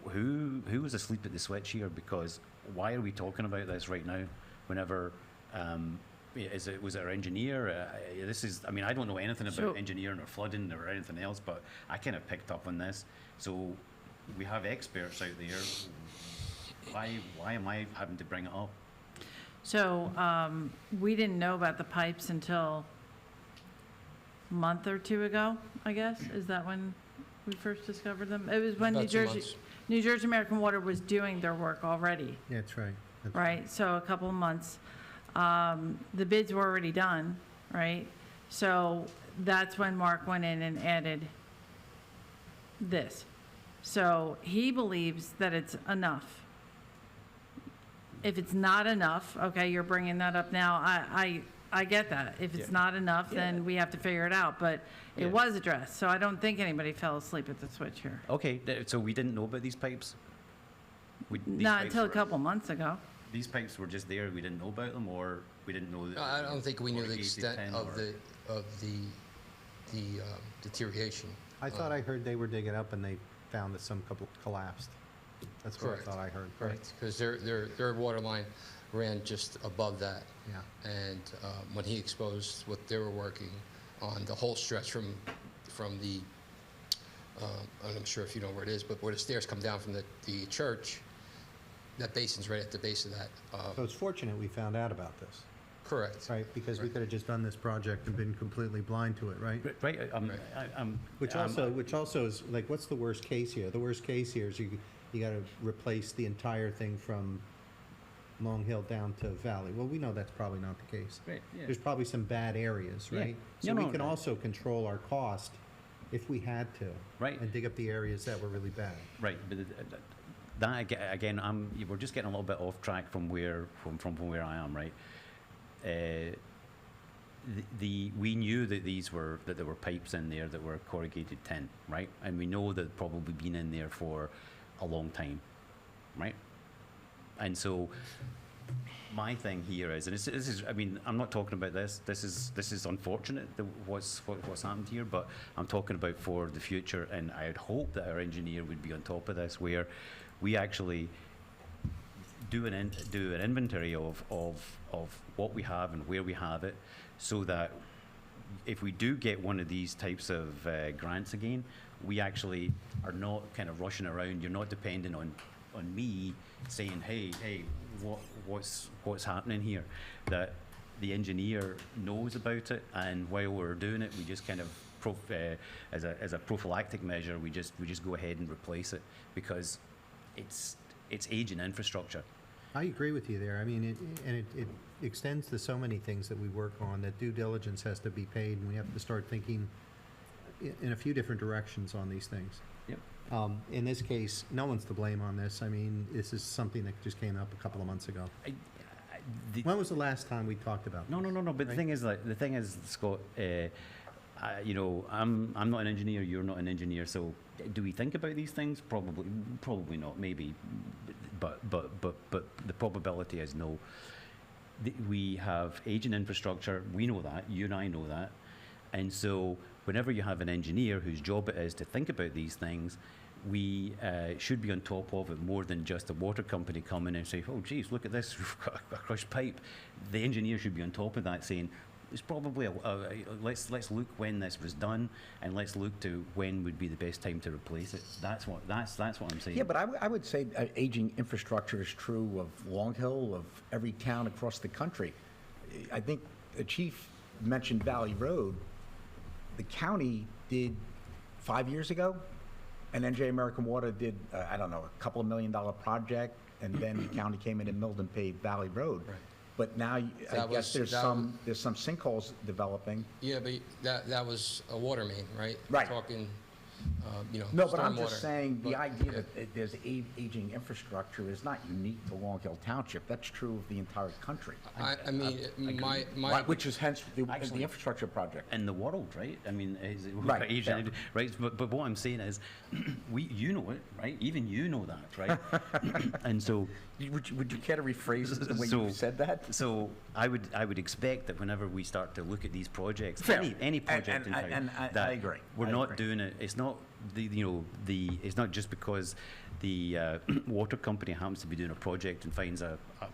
who was asleep at the switch here? Because why are we talking about this right now? Whenever was it our engineer? I mean, I don't know anything about So- engineering or flooding or anything else, but I kind of picked up on this. So we have experts out there. Why am I having to bring it up? So we didn't know about the pipes until a month or 2 ago, I guess. Is that when we first discovered them? It was when About 2 months. New Jersey American Water was doing their work already, Yeah, that's right. That's right? So a couple of months. The bids were already done, right? So that's when Mark went in and added this. So he believes that it's enough. If it's not enough, okay, you're bringing that up now. I get that. If it's Yeah. not enough, Yeah. then we have to figure it out, but Yeah. it was addressed, so I don't think anybody fell asleep at the switch here. Okay, so we didn't know about these pipes? These Not pipes until a were- couple months ago. These pipes were just there, we didn't know about them, or we didn't know that? No, I don't think we knew the corrugated extent tin of or- the deterioration. I thought I heard they were digging up and they found that some couple collapsed. That's what I Correct. thought I heard. Correct, because their water line ran just above that. Yeah. And when he exposed what they were working on, the whole stretch from the, and I'm sure if you know where it is, but where the stairs come down from the church, that basin's right at the base of that. So it's fortunate we found out about this, Correct. right? Because we Right. could have just done this project and been completely blind to it, right? Right, Which also is, like, what's the worst case here? The worst case here is you gotta replace the entire thing from Long Hill down to Valley. Well, we know that's probably not the case. Right, yeah. There's probably some bad areas, Yeah. right? No, So we no, can no. also control our cost if we had to. Right. And dig up the areas that were really bad. Right, but again, we're just getting a little bit off track from where I am, right? We knew that there were pipes in there that were corrugated tin, right? And we know that they've probably been in there for a long time, right? And so my thing here is, and this is, I mean, I'm not talking about this. This is unfortunate that what's happened here, but I'm talking about for the future. And I'd hope that our engineer would be on top of this, where we actually do an inventory of what we have and where we have it, so that if we do get one of these types of grants again, we actually are not kind of rushing around. You're not depending on me saying, hey, what's happening here? That the engineer knows about it, and while we're doing it, we just kind of as a prophylactic measure, we just go ahead and replace it, because it's aging infrastructure. I agree with you there. I mean, it extends to so many things that we work on, that due diligence has to be paid, and we have to start thinking in a few different directions on these things. Yep. In this case, no one's to blame on this. I mean, this is something that just came up a couple of months ago. When was the last time we talked about this? No. But Right? the thing is, Scott. You know, I'm not an engineer. You're not an engineer. So, do we think about these things? Probably not. Maybe, but the probability is no. We have aging infrastructure. We know that. You and I know that. And so, whenever you have an engineer whose job it is to think about these things, we should be on top of it more than just a water company coming and say, "Oh, geez, look at this. We've got a crushed pipe." The engineer should be on top of that, saying, "It's probably let's look when this was done, and let's look to when would be the best time to replace it." That's what I'm saying. Yeah, but I would say aging infrastructure is true of Long Hill, of every town across the country. I think the chief mentioned Valley Road. The county did 5 years ago, and NJ American Water did, I don't know, a couple of $1 million project, and then the county came in and milled and paved Valley Road. Right. But now, I That guess was- there's that some sinkholes developing. Yeah, but that was a water main, right? Right. Talking, No, but I'm stormwater. just saying, the But, idea yeah. that there's aging infrastructure is not unique to Long Hill Township. That's true of the entire country. I mean, my, Right, which is hence the Actually- infrastructure project. in the world, right? I mean, Right, Asian, yeah. right? But what I'm saying is, you know it, right? Even you know that, right? And so, Would you care to rephrase the way So- you said that? so I would expect that whenever we start to look at these projects, Fair. any project in town, And that I agree. we're I not agree. doing it. It's not it's not just because the water company happens to be doing a project and finds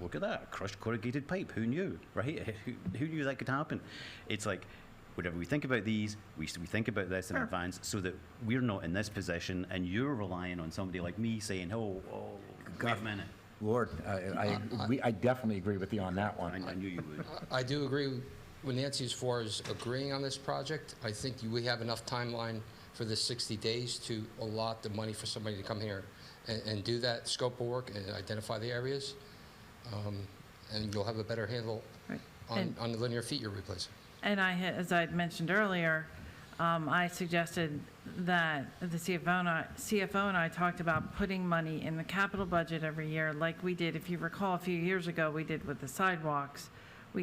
look at that, a crushed corrugated pipe. Who knew, right? Who knew that could happen? It's like, whenever we think about these, we think about this in advance, so that we're not in this position, and you're relying on somebody like me saying, "Oh, wait a minute." Lord, I definitely agree with you on that one. I knew you would. I do agree with Nancy as far as agreeing on this project. I think we have enough timeline for the 60 days to allot the money for somebody to come here and do that scope of work and identify the areas. And you'll have a better handle Right. on the linear feet you're replacing. And as I had mentioned earlier, I suggested that the CFO and I talked about putting money in the capital budget every year, like we did, if you recall, a few years ago, we did with the sidewalks.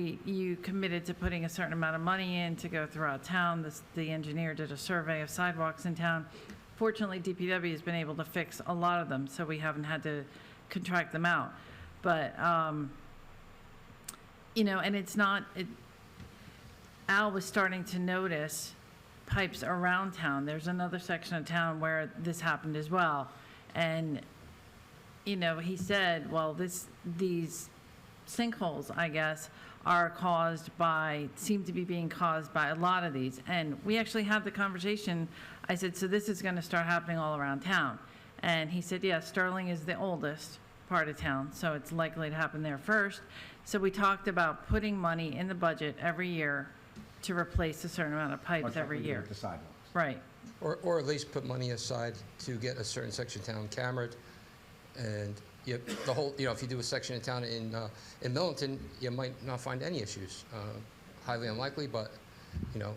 you committed to putting a certain amount of money in to go throughout town. The engineer did a survey of sidewalks in town. Fortunately, DPW has been able to fix a lot of them, so we haven't had to contract them out. But, you know, and it's not, Al was starting to notice pipes around town. There's another section of town where this happened as well. And, you know, he said, well, these sinkholes, I guess, seem to be being caused by a lot of these. And we actually had the conversation. I said, so this is going to start happening all around town. And he said, yeah, Sterling is the oldest part of town, so it's likely to happen there first. So we talked about putting money in the budget every year to replace a certain amount of pipes Much like every we do year. with the sidewalks. Right. Or at least put money aside to get a certain section of town cambered. And the whole, you know, if you do a section of town in Millington, you might not find any issues. Highly unlikely, but, you know,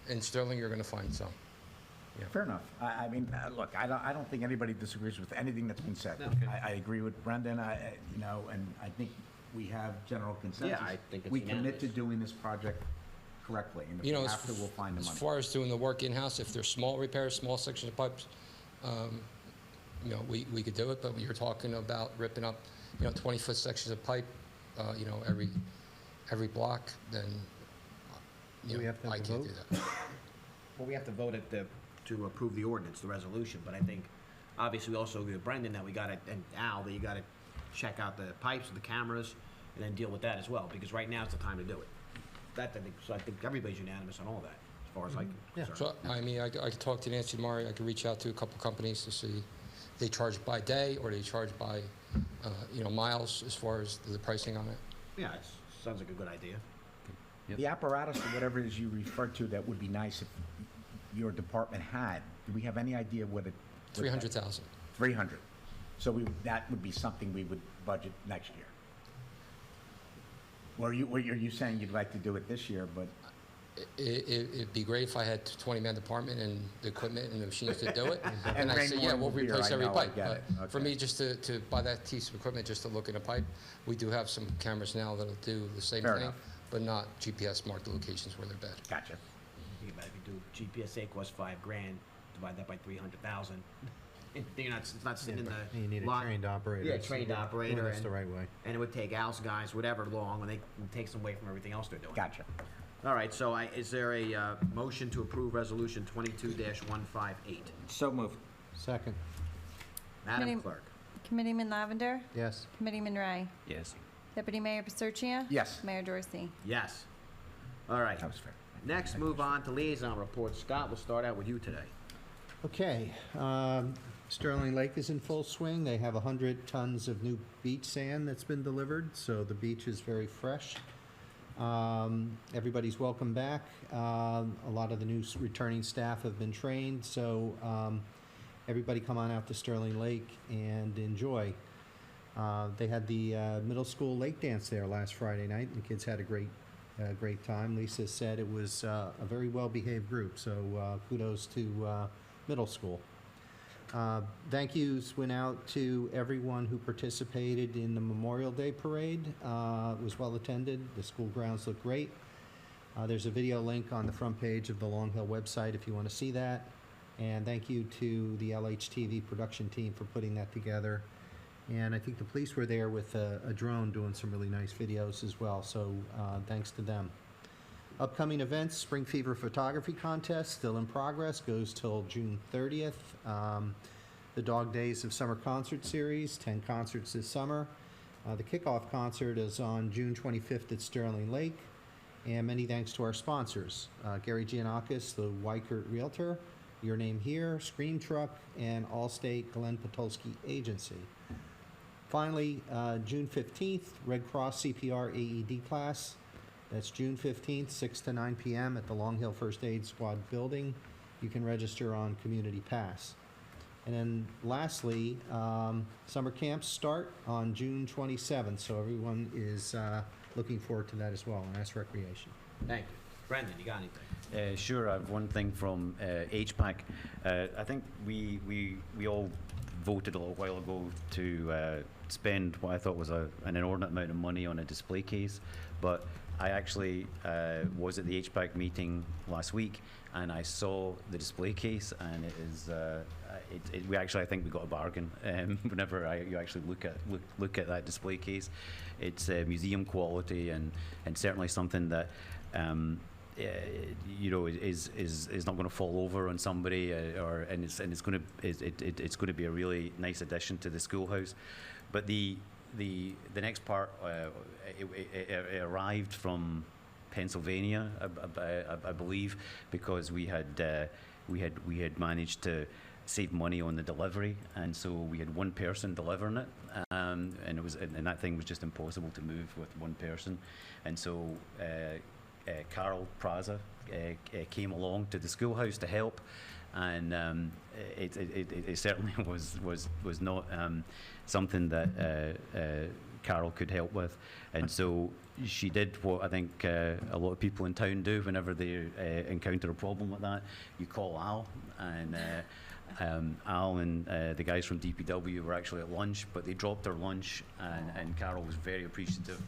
in Sterling, you're going to find some. Fair enough. I mean, look, I don't think anybody disagrees with anything that's been said. No, okay. I agree with Brendan, you know, and I think we have general consensus. Yeah, I think it's We commit to unanimous. doing this project correctly, and if You we know, have to, we'll find the as money. far as doing the work in-house, if there's small repairs, small sections of pipes, you know, we could do it, but you're talking about ripping up, you know, 20-foot sections of pipe, you know, every block, then, you Do we know, have to have I a can't vote? do that. Well, we have to vote to approve the ordinance, the resolution, but I think, obviously, we also agree with Brendan that we gotta, and Al, that you gotta check out the pipes, the cameras, and then deal with that as well, because right now is the time to do it. So I think everybody's unanimous on all that, as far as I'm concerned. So, I mean, I could talk to Nancy tomorrow, I could reach out to a couple companies to see, they charge by day, or they charge by, you know, miles, as far as the pricing on it. Yeah, it sounds like a good idea. The apparatus or whatever it is you referred to, that would be nice if your department had. Do we have any idea what it? 300,000. 300. So that would be something we would budget next year. Or are you saying you'd like to do it this year, but? It'd be great if I had a 20-man department and the equipment and the machines to do it. And And I say, yeah, rainwater we'll will be here, replace I every know, I pipe. get But it. for Okay. me, just to buy that piece of equipment, just to look in a pipe, we do have some cameras now that'll do the same Fair thing, enough. but not GPS mark the locations where they're bad. Gotcha. Think about it, if you do GPSA costs $5,000, divide that by 300,000. It's not sitting in the You need a lot. trained operator. Yeah, trained operator. Doing this and- the right way. And it would take Al's guys, whatever long, and it takes them away from everything else they're doing. Gotcha. All right, so is there a motion to approve Resolution 22-158? So moved. Second, Madam Committee- Clerk? Committeeman Lavender, yes. Committeeman Ray, Yes. Deputy Mayor Paserchia. Yes. Mayor Dorsey. Yes. All right. That was fair. Next, move on to liaison reports. Scott, we'll start out with you today. Okay, Sterling Lake is in full swing. They have 100 tons of new beach sand that's been delivered, so the beach is very fresh. Everybody's welcome back. A lot of the new returning staff have been trained, so everybody come on out to Sterling Lake and enjoy. They had the middle school lake dance there last Friday night. The kids had a great time. Lisa said it was a very well-behaved group, so kudos to middle school. Thank yous went out to everyone who participated in the Memorial Day Parade. It was well attended. The school grounds look great. There's a video link on the front page of the Long Hill website if you want to see that. And thank you to the LHTV production team for putting that together. And I think the police were there with a drone doing some really nice videos as well, so thanks to them. Upcoming events, Spring Fever Photography Contest, still in progress, goes till June 30th. The Dog Days of Summer Concert Series, 10 concerts this summer. The kickoff concert is on June 25th at Sterling Lake. And many thanks to our sponsors, Gary Giannakis, the Wykert Realtor, Your Name Here, Scream Truck, and Allstate Glenn Potolsky Agency. Finally, June 15th, Red Cross CPR AED class. That's June 15th, 6 to 9 p.m. at the Long Hill First Aid Squad building. You can register on Community Pass. And then lastly, summer camps start on June 27th, so everyone is looking forward to that as well, and that's recreation. Thank you. Brendan, you got anything? Sure, I have one thing from HPAC. I think we all voted a little while ago to spend what I thought was an inordinate amount of money on a display case, but I actually was at the HPAC meeting last week, and I saw the display case, and it is, we actually, I think we got a bargain. Whenever you actually look at that display case, it's museum quality, and certainly something that you know, is not going to fall over on somebody, and it's going to be a really nice addition to the schoolhouse. But the next part, it arrived from Pennsylvania, I believe, because we had managed to save money on the delivery, and so we had one person delivering it, and that thing was just impossible to move with one person, and so Carol Praza came along to the schoolhouse to help, and it certainly was not something that Carol could help with, and so she did what I think a lot of people in town do whenever they encounter a problem like that. You call Al, and Al and the guys from DPW were actually at lunch, but they dropped their lunch, and Carol was very appreciative.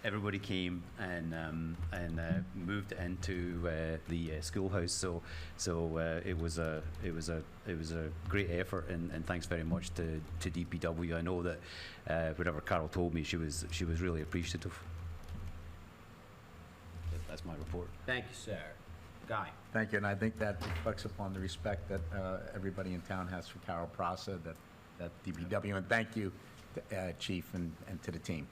Everybody came and moved it into the schoolhouse. So it was a great effort, and thanks very much to DPW. I know that whenever Carol told me, she was really appreciative. That's my report. Thank you, sir. Guy. Thank you, and I think that reflects upon the respect that everybody in town has for Carol Prasa, that DPW, and thank you, Chief, and to the team.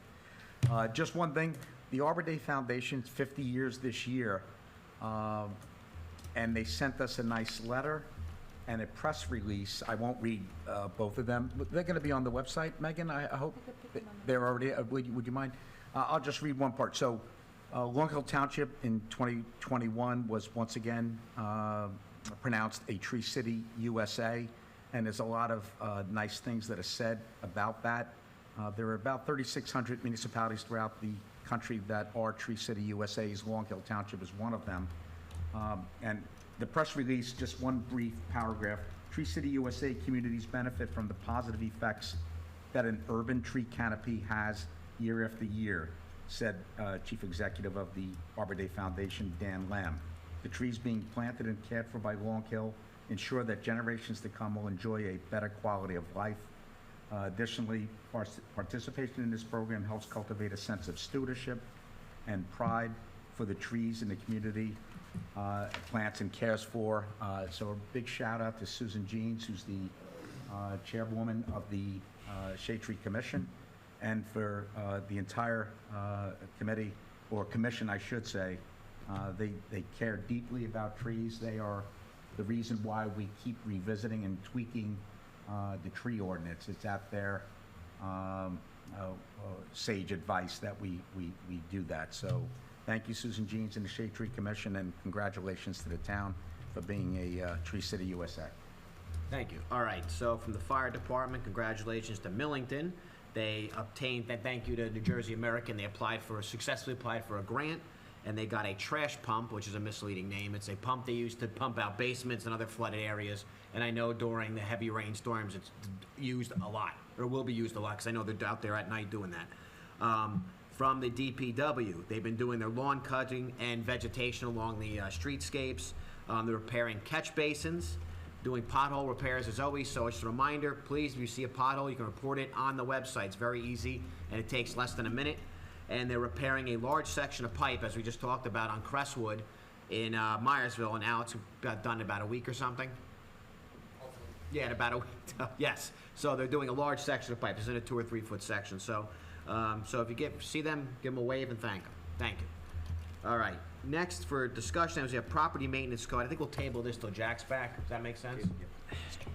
Just one thing, the Arbor Day Foundation's 50 years this year, and they sent us a nice letter and a press release. I won't read both of them, but they're going to be on the website, Megan, I hope. They're already, would you mind? I'll just read one part. So, Long Hill Township in 2021 was once again pronounced a Tree City, USA, and there's a lot of nice things that are said about that. There are about 3,600 municipalities throughout the country that are Tree City, USA's. Long Hill Township is one of them. And the press release, just one brief paragraph. Tree City, USA communities benefit from the positive effects that an urban tree canopy has year after year, said Chief Executive of the Arbor Day Foundation, Dan Lamb. The trees being planted and cared for by Long Hill ensure that generations to come will enjoy a better quality of life. Additionally, participation in this program helps cultivate a sense of stewardship and pride for the trees in the community, plants and cares for. So a big shout out to Susan Jeans, who's the chairwoman of the Shade Tree Commission, and for the entire committee, or commission, I should say. They care deeply about trees. They are the reason why we keep revisiting and tweaking the tree ordinance. It's at their sage advice that we do that. So thank you, Susan Jeans and the Shade Tree Commission, and congratulations to the town for being a Tree City, USA. Thank you. All right, so from the fire department, congratulations to Millington. They obtained, thank you to New Jersey American, they successfully applied for a grant, and they got a trash pump, which is a misleading name. It's a pump they use to pump out basements and other flooded areas. And I know during the heavy rainstorms, it's used a lot, or will be used a lot, because I know they're out there at night doing that. From the DPW, they've been doing their lawn cutting and vegetation along the streetscapes. They're repairing catch basins, doing pothole repairs as always. So just a reminder, please, if you see a pothole, you can report it on the website. It's very easy, and it takes less than a minute. And they're repairing a large section of pipe, as we just talked about, on Crestwood in Myersville, and Alex got done in about a week or something. Yeah, in about a week. Yes. So they're doing a large section of pipe. It's in a 2 or 3 foot section. So, so if you see them, give them a wave and thank them. Thank you. All right. Next for discussion, we have property maintenance code. I think we'll table this till Jack's back. Does that make sense?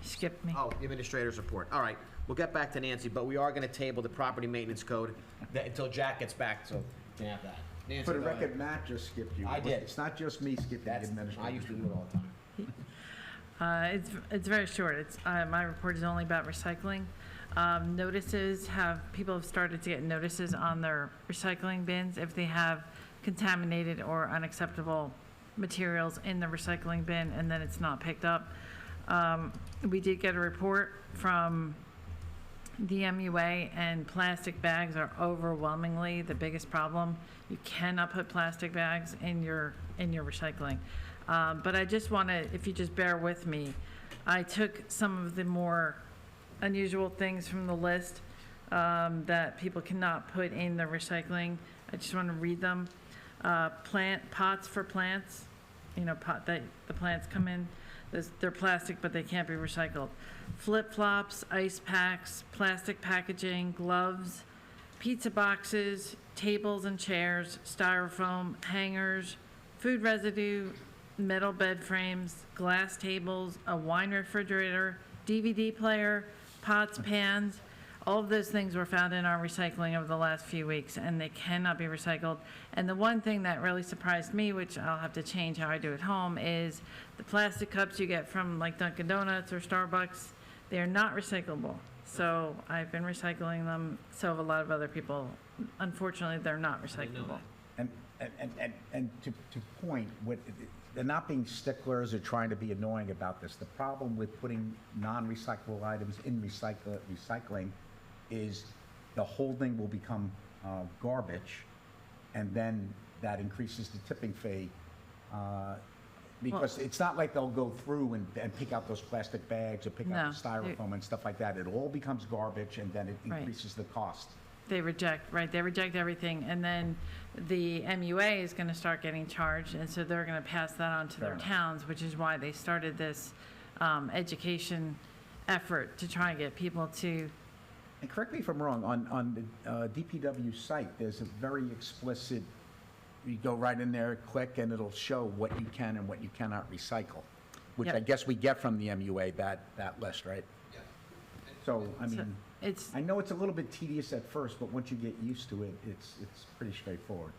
Skip me. Oh, the administrator's report. All right. We'll get back to Nancy, but we are going to table the property maintenance code until Jack gets back. So you can have that. Nancy, For the go record, ahead. Matt just skipped you. I did. It's not just me skipping the administrator. I used to do it all the time. It's very short. My report is only about recycling. People have started to get notices on their recycling bins if they have contaminated or unacceptable materials in the recycling bin, and then it's not picked up. We did get a report from the MUA, and plastic bags are overwhelmingly the biggest problem. You cannot put plastic bags in your recycling. But I just want to, if you just bear with me, I took some of the more unusual things from the list that people cannot put in the recycling. I just want to read them. Pots for plants, pot that the plants come in. They're plastic, but they can't be recycled. Flip-flops, ice packs, plastic packaging, gloves, pizza boxes, tables and chairs, styrofoam, hangers, food residue, metal bed frames, glass tables, a wine refrigerator, DVD player, pots, pans. All of those things were found in our recycling over the last few weeks, and they cannot be recycled. And the one thing that really surprised me, which I'll have to change how I do at home, is the plastic cups you get from like Dunkin' Donuts or Starbucks. They are not recyclable. So I've been recycling them. So have a lot of other people. Unfortunately, they're not recyclable. And to point, they're not being sticklers or trying to be annoying about this. The problem with putting non-recyclable items in recycling is the whole thing will become garbage, and then that increases the tipping fee. Because it's not like they'll go through and pick out those plastic bags or pick out the styrofoam and stuff like that. It all becomes garbage, and then it increases the cost. They reject everything, and then the MUA is going to start getting charged, and so they're going to pass that on to their towns, which is why they started this education effort to try and get people to. And correct me if I'm wrong, on the DPW site, there's a very explicit, you go right in there, click, and it'll show what you can and what you cannot recycle, which I guess we get from the MUA, that list, right? Yeah. So, I mean, I know it's a little bit tedious at first, but once you get used to it, it's pretty straightforward.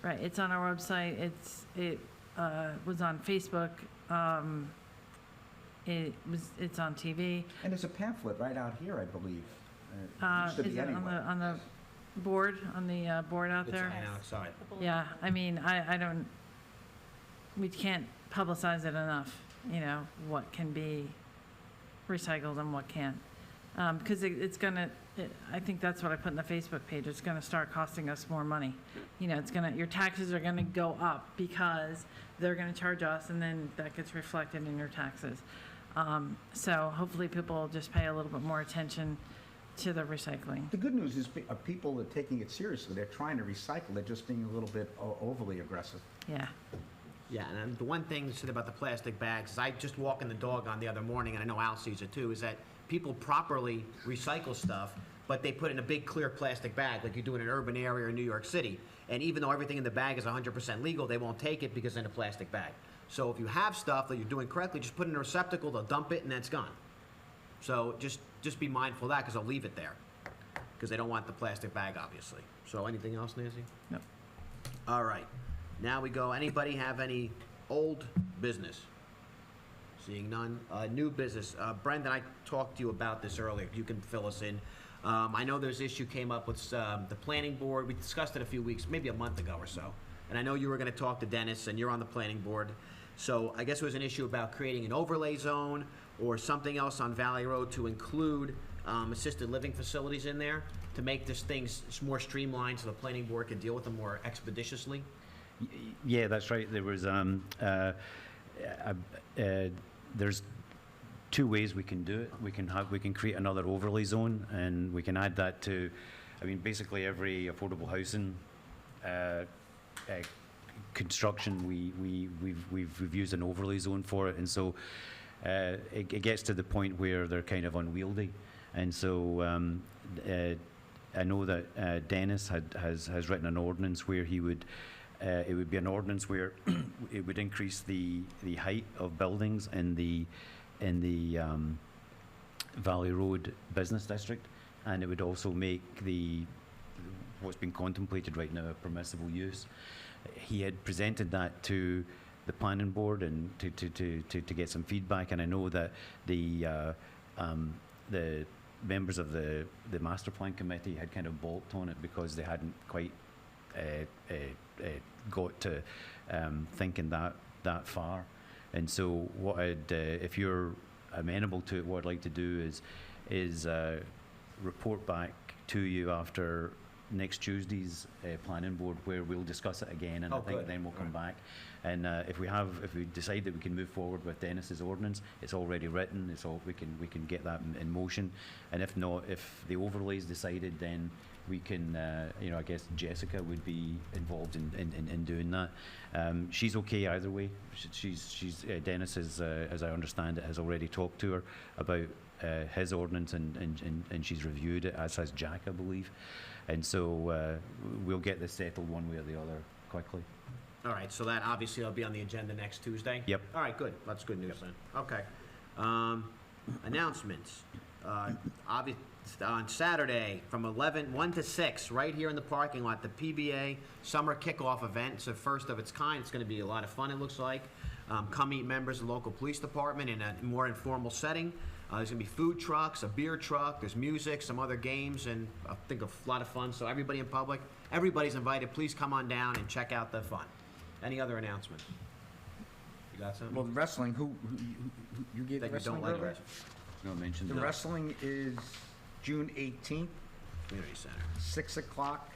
Right, it's on our website, it was on Facebook, it's on TV. And there's a pamphlet right out here, I believe. Used to be Is it anyway. on the board out there? It's outside. Yeah, I mean, we can't publicize it enough, what can be recycled and what can't. Because I think that's what I put in the Facebook page, it's gonna start costing us more money. Your taxes are gonna go up because they're gonna charge us, and then that gets reflected in your taxes. So hopefully people will just pay a little bit more attention to the recycling. The good news is people are taking it seriously. They're trying to recycle. They're just being a little bit overly aggressive. Yeah. Yeah, and the one thing said about the plastic bags is I just walking the dog on the other morning, and I know Al sees it too, is that people properly recycle stuff, but they put it in a big clear plastic bag like you do in an urban area or New York City. And even though everything in the bag is 100% legal, they won't take it because it's in a plastic bag. So if you have stuff that you're doing correctly, just put it in a receptacle, they'll dump it, and then it's gone. So just be mindful of that, because they'll leave it there, because they don't want the plastic bag, obviously. So anything else, Nancy? No. All right. Now we go, anybody have any old business? Seeing none. New business. Brendan, I talked to you about this earlier. You can fill us in. I know there's issue came up with the planning board. We discussed it a few weeks, maybe a month ago or so. And I know you were going to talk to Dennis, and you're on the planning board. So I guess it was an issue about creating an overlay zone or something else on Valley Road to include assisted living facilities in there to make this thing more streamlined so the planning board can deal with them more expeditiously. Yeah, that's right. There was there's two ways we can do it. We can create another overlay zone, and we can add that to, basically every affordable housing construction we've used an overlay zone for it, and so it gets to the point where they're kind of unwieldy, and so I know that Dennis has written an ordinance where he would. It would be an ordinance where it would increase the height of buildings in the Valley Road Business District, and it would also make what's being contemplated right now a permissible use. He had presented that to the planning board and to get some feedback, and I know that the members of the master plan committee had kind of balked on it because they hadn't quite got to thinking that far. And so what if you're amenable to it, what I'd like to do is report back to you after next Tuesday's planning board, where we'll discuss it again, and Oh, I think good. then we'll come Right. back. And if we decide that we can move forward with Dennis's ordinance, it's already written. We can get that in motion. And if not, if the overlay is decided, then we can, I guess Jessica would be involved in doing that. She's okay either way. Dennis is, as I understand it, has already talked to her about his ordinance, and she's reviewed it, as has Jack, I believe. And so we'll get this settled one way or the other quickly. All right, so that obviously will be on the agenda next Tuesday? Yep. All right, good. That's good news then. Okay. Announcements. On Saturday from 1 to 6, right here in the parking lot, the PBA Summer Kickoff Event. It's the first of its kind. It's going to be a lot of fun, it looks like. Come meet members of the local police department in a more informal setting. There's going to be food trucks, a beer truck, there's music, some other games, and I think a lot of fun. So everybody in public, everybody's invited. Please come on down and check out the fun. Any other announcements? You got something? Well, the wrestling, who you gave the That you wrestling don't like earlier? wrestling. No mention. The wrestling is June 18th, Community Center. 6 o'clock.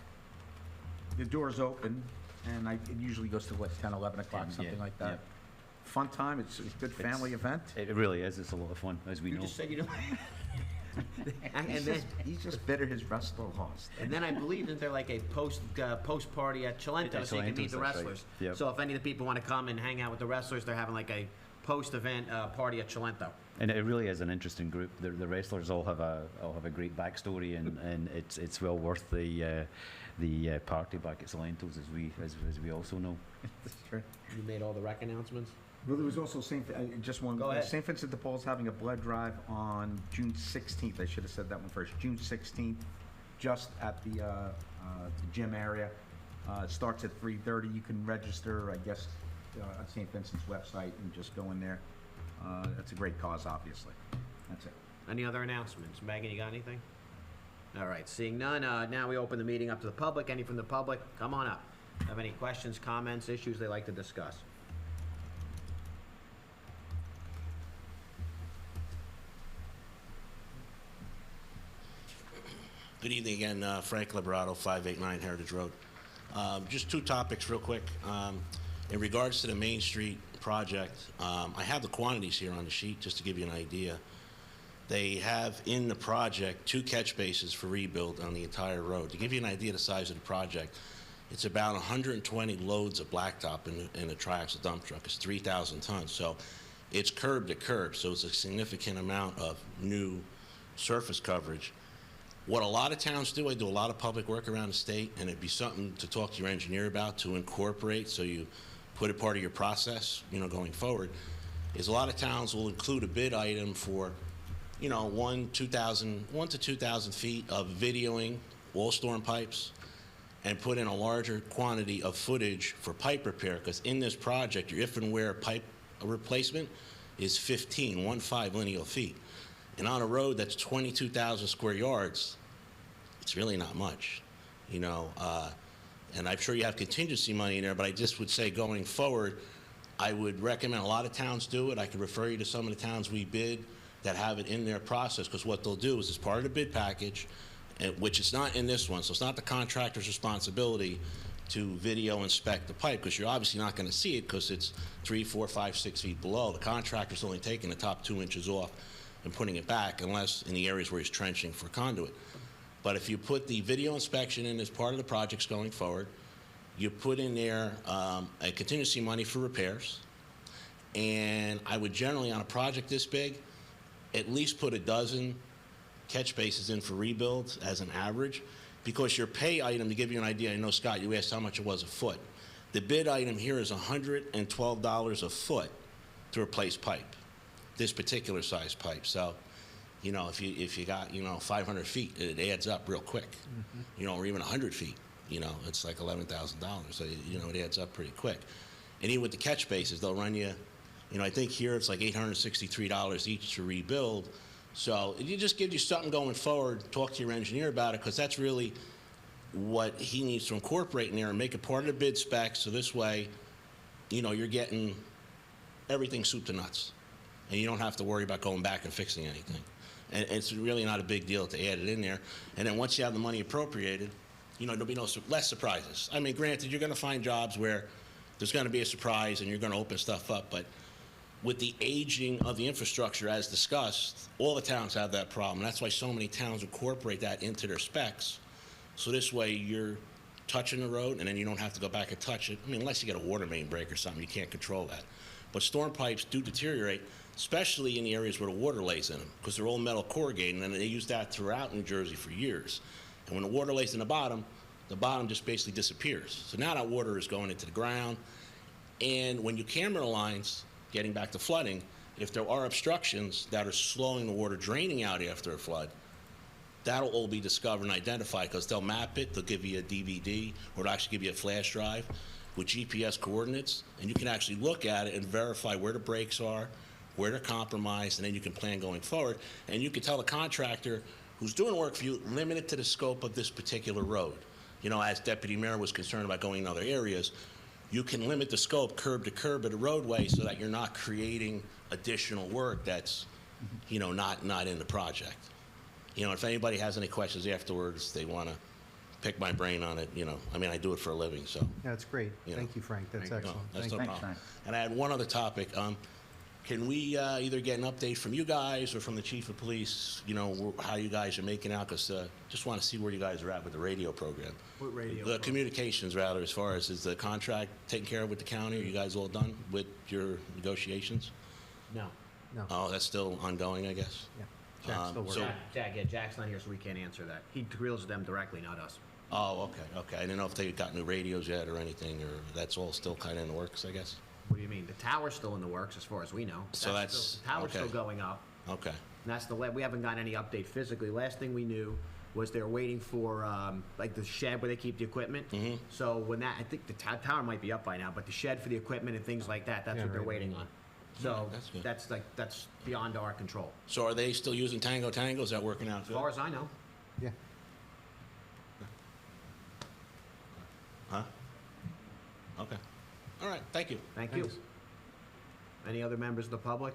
The door's open, and it usually goes to, what, 10, 11 o'clock, 10, something yeah, like that. yeah. Fun time. It's a good family event. It really is. It's a lot of fun, as we You know. just said you don't. and He's just bitter his wrestler lost. then I believe that they're like a post party at Chalento, At so you can meet Chalento's, the that's right. wrestlers. Yep. So if any of the people want to come and hang out with the wrestlers, they're having like a post event party at Chalento. And it really is an interesting group. The wrestlers all have a great backstory, and it's well worth the party back at Salento's, as we also know. That's true. You made all the rec announcements. Well, there was also just one. Go ahead. St. Vincent de Paul's having a blood drive on June 16th. I should have said that one first. June 16th, just at the gym area. It starts at 3:30. You can register, I guess, on St. Vincent's website and just go in there. That's a great cause, obviously. That's it. Any other announcements? Megan, you got anything? All right, seeing none, now we open the meeting up to the public. Any from the public? Come on up. Have any questions, comments, issues they'd like to discuss? Good evening again, Frank Liberato, 589 Heritage Road. Just two topics real quick. In regards to the Main Street project, I have the quantities here on the sheet just to give you an idea. They have in the project 2 catch bases for rebuild on the entire road. To give you an idea of the size of the project, it's about 120 loads of blacktop in a triaxle dump truck. It's 3,000 tons, so it's curb to curb, so it's a significant amount of new surface coverage. What a lot of towns do, I do a lot of public work around the state, and it'd be something to talk to your engineer about, to incorporate, so you put it part of your process, going forward, is a lot of towns will include a bid item for, 1 to 2,000 feet of videoing all storm pipes, and put in a larger quantity of footage for pipe repair, because in this project, your if and where pipe replacement is 15 lineal feet. And on a road that's 22,000 square yards, it's really not much, and I'm sure you have contingency money in there, but I just would say going forward, I would recommend, a lot of towns do it. I could refer you to some of the towns we bid that have it in their process, because what they'll do is, as part of the bid package, which is not in this one, so it's not the contractor's responsibility to video inspect the pipe, because you're obviously not going to see it because it's 3, 4, 5, 6 feet below. The contractor's only taking the top 2 inches off and putting it back, unless in the areas where he's trenching for conduit. But if you put the video inspection in as part of the projects going forward, you put in there a contingency money for repairs, and I would generally, on a project this big, at least put a dozen catch bases in for rebuilds as an average, because your pay item, to give you an idea, I know, Scott, you asked how much it was a foot. The bid item here is $112 a foot to replace pipe, this particular size pipe. So, if you got, 500 feet, it adds up real quick, or even 100 feet, it's like $11,000. So, it adds up pretty quick. And even with the catch bases, they'll run you, I think here it's like $863 each to rebuild. So it just gives you something going forward. Talk to your engineer about it, because that's really what he needs to incorporate in there and make it part of the bid specs. So this way, you're getting everything soup to nuts, and you don't have to worry about going back and fixing anything. And it's really not a big deal to add it in there. And then once you have the money appropriated, you know, there'll be less surprises. I mean, granted, you're going to find jobs where there's going to be a surprise and you're going to open stuff up, but with the aging of the infrastructure as discussed, all the towns have that problem. That's why so many towns incorporate that into their specs. So this way you're touching the road and then you don't have to go back and touch it. I mean, unless you get a water main break or something, you can't control that. But storm pipes do deteriorate, especially in the areas where the water lays in them, because they're all metal corrugated, and they use that throughout New Jersey for years. And when the water lays in the bottom just basically disappears. So now that water is going into the ground, and when you camera the lines, getting back to flooding, if there are obstructions that are slowing the water draining out after a flood, that'll all be discovered and identified, because they'll map it, they'll give you a DVD, or they'll actually give you a flash drive with GPS coordinates, and you can actually look at it and verify where the breaks are, where they're compromised, and then you can plan going forward. And you can tell the contractor who's doing work for you, limit it to the scope of this particular road. You know, as Deputy Mayor was concerned about going in other areas, you can limit the scope curb to curb of the roadway so that you're not creating additional work that's, you know, not in the project. You know, if anybody has any questions afterwards, they want to pick my brain on it, you know. I mean, I do it for a living, so. That's great. You know. Thank you, Frank. That's Thank you. excellent. That's Thank no you. problem. Frank. And I had one other topic. Can we either get an update from you guys or from the chief of police, you know, how you guys are making out? Because just want to see where you guys are at with the radio program. What radio The program? Communications, rather, as far as is the contract taken care of with the county? Are you guys all done with your negotiations? No. No, Oh, that's still ongoing, I guess? yeah. Jack's still so- working. Jack's not here, so we can't answer that. He deals with them directly, not us. Oh, okay. I didn't know if they got new radios yet or anything, or that's all still kind of in the works, I guess? What do you mean? The tower's still in the works, as far as we know. So that's- The tower's still okay. going up. Okay. And that's we haven't gotten any update physically. Last thing we knew was they're waiting for, like the shed where they keep the equipment. Mm-hmm. So when I think the tower might be up by now, but the shed for the equipment and things like that, that's Yeah, what they're right. waiting on. So that's good. that's beyond our control. So are they still using Tango? Is that working out As good? far as I know. Yeah. Huh? Okay. All right, thank you. Thank you. Thanks. Any other members of the public?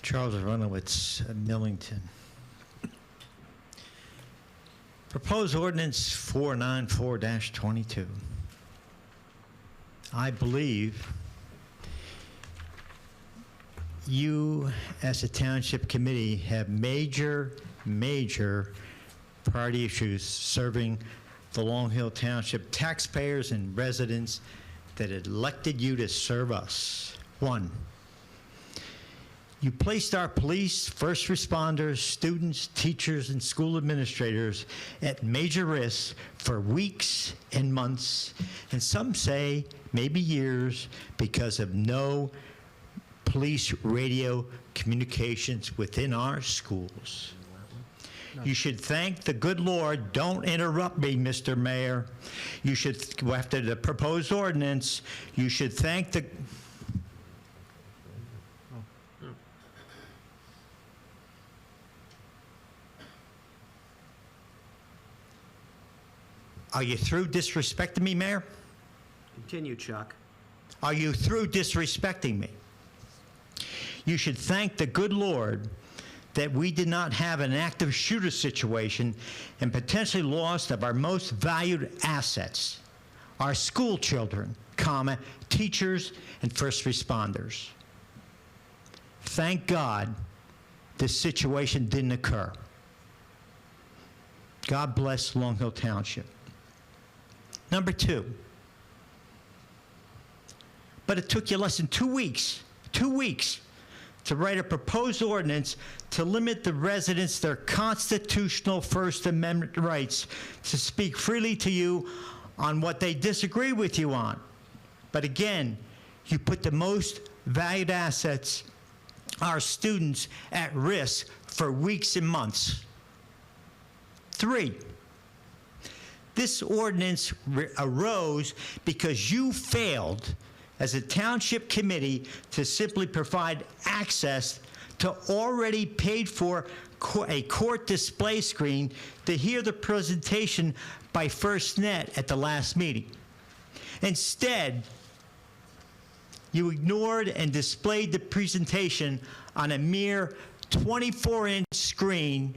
Charles Runowitz, Millington. Proposed ordinance 494-22. I believe you, as a township committee, have major priority issues serving the Long Hill Township taxpayers and residents that elected you to serve us. One, you placed our police, first responders, students, teachers, and school administrators at major risk for weeks and months, and some say maybe years, because of no police radio communications within our schools. You should thank the good Lord. Don't interrupt me, Mr. Mayor. You should, after the proposed ordinance, you should thank the... Are you through disrespecting me, Mayor? Continue, Chuck. Are you through disrespecting me? You should thank the good Lord that we did not have an active shooter situation and potentially lost of our most valued assets, our school children, teachers, and first responders. Thank God this situation didn't occur. God bless Long Hill Township. Number two, but it took you less than 2 weeks to write a proposed ordinance to limit the residents their constitutional First Amendment rights to speak freely to you on what they disagree with you on. But again, you put the most valued assets, our students, at risk for weeks and months. 3, this ordinance arose because you failed as a township committee to simply provide access to already paid for a court display screen to hear the presentation by FirstNet at the last meeting. Instead, you ignored and displayed the presentation on a mere 24-inch screen,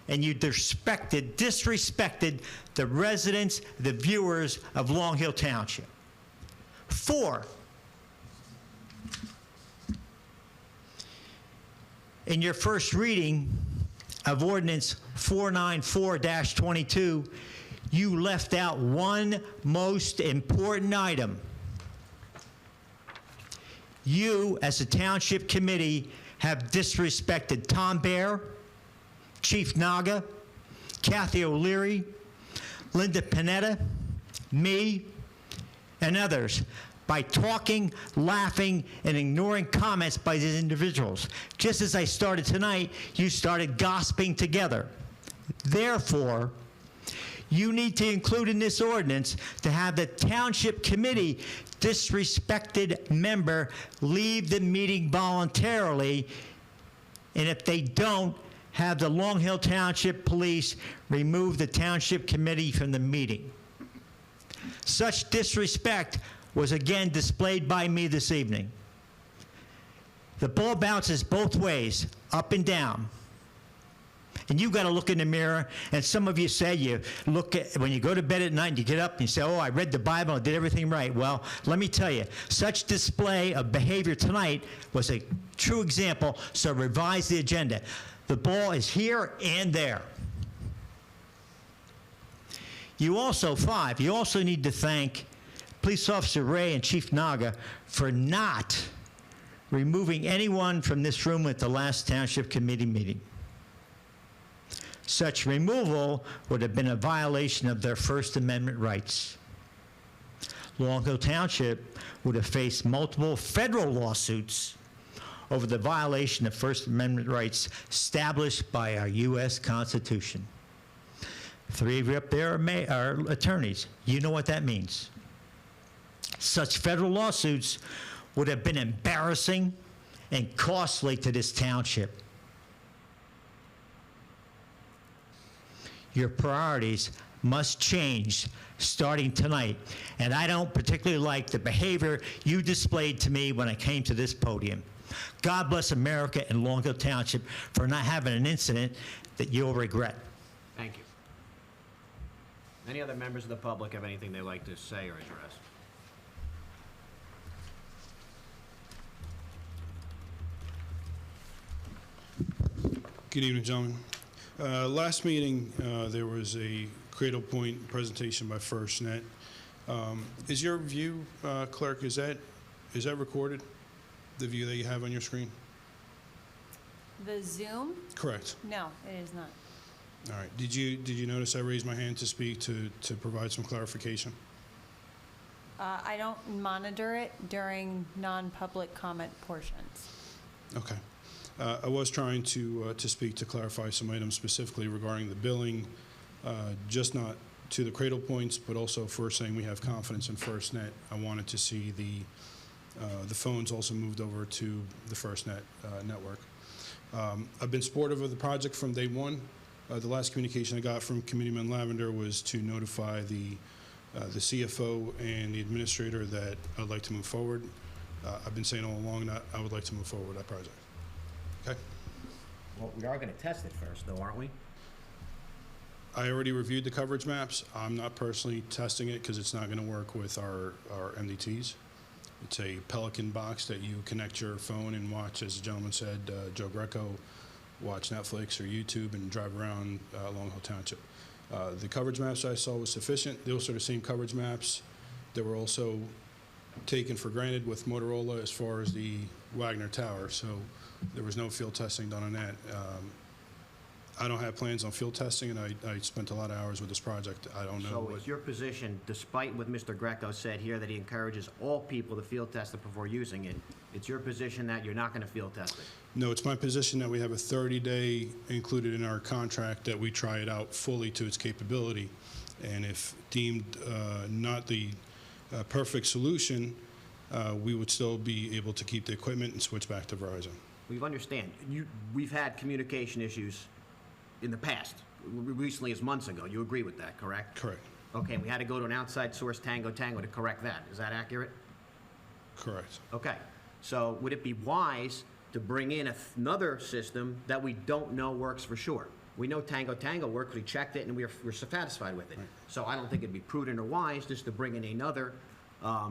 and you disrespected the residents, the viewers of Long Hill Township. 4, in your first reading of Ordinance 494-22, you left out one most important item. You, as a township committee, have disrespected Tom Bear, Chief Naga, Kathy O'Leary, Linda Panetta, me, and others by talking, laughing, and ignoring comments by these individuals. Just as I started tonight, you started gossiping together. Therefore, you need to include in this ordinance to have the township committee disrespected member leave the meeting voluntarily, and if they don't, have the Long Hill Township Police remove the township committee from the meeting. Such disrespect was again displayed by me this evening. The ball bounces both ways, up and down. And you've got to look in the mirror, and some of you say you look at, when you go to bed at night and you get up and you say, oh, I read the Bible and did everything right. Well, let me tell you, such display of behavior tonight was a true example, so revise the agenda. The ball is here and there. You also, 5, you also need to thank Police Officer Ray and Chief Naga for not removing anyone from this room at the last Township Committee meeting. Such removal would have been a violation of their First Amendment rights. Long Hill Township would have faced multiple federal lawsuits over the violation of First Amendment rights established by our U.S. Constitution. 3 of you up there are attorneys. You know what that means. Such federal lawsuits would have been embarrassing and costly to this township. Your priorities must change starting tonight, and I don't particularly like the behavior you displayed to me when I came to this podium. God bless America and Long Hill Township for not having an incident that you'll regret. Thank you. Any other members of the public have anything they'd like to say or address? Good evening, gentlemen. Last meeting, there was a Cradle Point presentation by FirstNet. Is your view, Clerk, is that recorded? The view that you have on your screen? The Zoom? Correct. No, it is not. All right. Did you notice I raised my hand to speak to provide some clarification? I don't monitor it during non-public comment portions. Okay. I was trying to speak to clarify some items specifically regarding the billing, just not to the Cradle Points, but also first saying we have confidence in FirstNet. I wanted to see the phones also moved over to the FirstNet network. I've been supportive of the project from day one. The last communication I got from Committeeman Lavender was to notify the CFO and the administrator that I'd like to move forward. I've been saying all along that I would like to move forward with that project. Okay. Well, we are going to test it first, though, aren't we? I already reviewed the coverage maps. I'm not personally testing it because it's not going to work with our MDTs. It's a Pelican box that you connect your phone and watch, as the gentleman said, Joe Greco, watch Netflix or YouTube and drive around Long Hill Township. The coverage maps I saw was sufficient. Those are the same coverage maps that were also taken for granted with Motorola as far as the Wagner Tower. So there was no field testing done on that. I don't have plans on field testing, and I spent a lot of hours with this project. I don't know. So is your position, despite what Mr. Greco said here, that he encourages all people to field test it before using it, it's your position that you're not going to field test it? No, it's my position that we have a 30-day included in our contract that we try it out fully to its capability. And if deemed not the perfect solution, we would still be able to keep the equipment and switch back to Verizon. we understand. We've had communication issues in the past, recently as months ago. You agree with that, correct? Correct. Okay, and we had to go to an outside source, Tango to correct that. Is that accurate? Correct. Okay, so would it be wise to bring in another system that we don't know works for sure? We know Tango works, we checked it, and we're satisfied with it. Right. So I don't think it'd be prudent or wise just to bring in another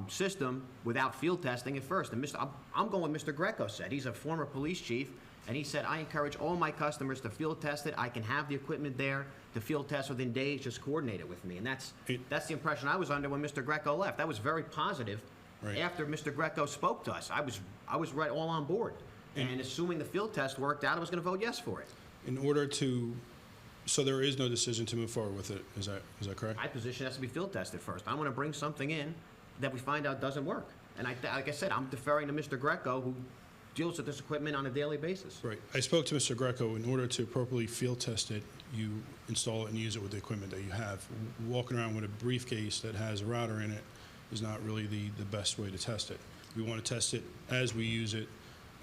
system without field testing it first. And I'm going with Mr. Greco said. He's a former police chief, and he said, I encourage all my customers to field test it. I can have the equipment there to field test within days, just coordinate it with me. And that's the impression I was under when Mr. Greco left. That was very positive. Right. After Mr. Greco spoke to us, I was right all on board. And assuming the field test worked out, I was going to vote yes for it. In order to, so there is no decision to move forward with it, is that correct? My position has to be field tested first. I want to bring something in that we find out doesn't work. And like I said, I'm deferring to Mr. Greco, who deals with this equipment on a daily basis. Right. I spoke to Mr. Greco. In order to appropriately field test it, you install it and use it with the equipment that you have. Walking around with a briefcase that has a router in it is not really the best way to test it. We want to test it as we use it,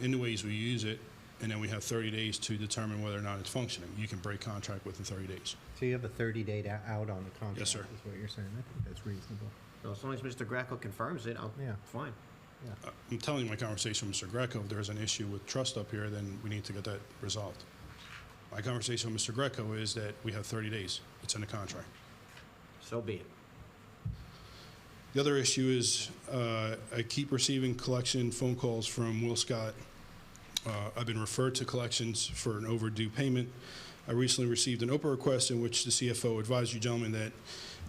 in the ways we use it, and then we have 30 days to determine whether or not it's functioning. You can break contract within 30 days. So you have a 30-day out on the contract? Yes, sir. Is what you're saying. I think that's reasonable. So as long as Mr. Greco confirms it, fine. I'm telling you my conversation with Mr. Greco, if there's an issue with trust up here, then we need to get that resolved. My conversation with Mr. Greco is that we have 30 days. It's in the contract. So be it. The other issue is I keep receiving collection phone calls from Will Scott. I've been referred to collections for an overdue payment. I recently received an OPA request in which the CFO advised you gentlemen that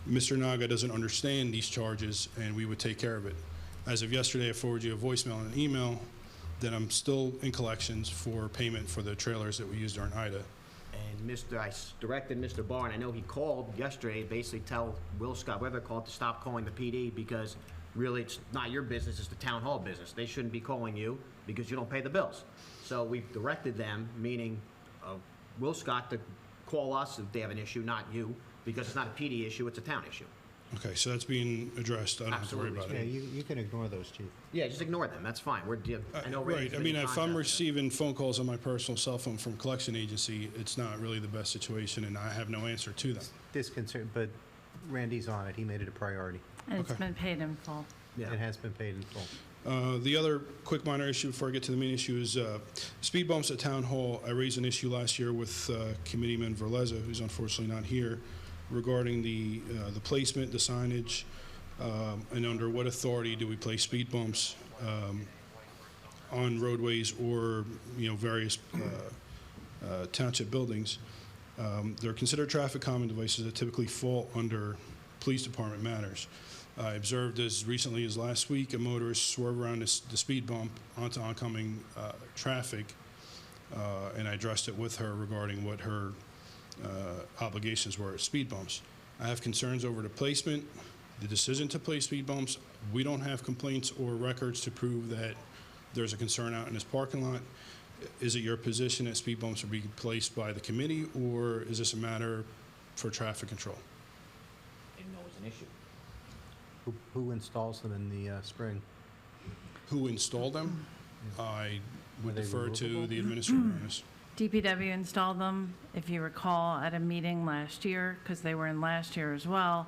Mr. Naga doesn't understand these charges and we would take care of it. As of yesterday, I forwarded you a voicemail and an email that I'm still in collections for payment for the trailers that we used during Ida. And I directed Mr. Barr, and I know he called yesterday, basically tell Will Scott Weathercall to stop calling the PD because really it's not your business, it's the town hall business. They shouldn't be calling you because you don't pay the bills. So we've directed them, meaning Will Scott, to call us if they have an issue, not you, because it's not a PD issue, it's a town issue. Okay, so that's being addressed. I don't have to worry about Yeah, it. you can ignore those, Chief. Yeah, just ignore them, that's fine. I know Randy's Right, I been mean, in if I'm contact. receiving phone calls on my personal cell phone from collection agency, it's not really the best situation, and I have no answer to them. Disconcert, but Randy's on it. He made it a priority. And it's Okay. been paid in full. Yeah. It has been paid in full. The other quick minor issue before I get to the main issue is speed bumps at Town Hall. I raised an issue last year with Committeeman Verleza, who's unfortunately not here, regarding the placement, the signage, and under what authority do we place speed bumps on roadways or various township buildings. They're considered traffic calming devices that typically fall under police department matters. I observed as recently as last week a motorist swerve around the speed bump onto oncoming traffic, and I addressed it with her regarding what her obligations were at speed bumps. I have concerns over the placement, the decision to place speed bumps. We don't have complaints or records to prove that there's a concern out in this parking lot. Is it your position that speed bumps are being placed by the committee, or is this a matter for traffic control? Didn't know it was an issue. Who installs them in the spring? Who installed them? I would Are they defer to removable? the administrator on this. DPW installed them, if you recall, at a meeting last year, because they were in last year as well.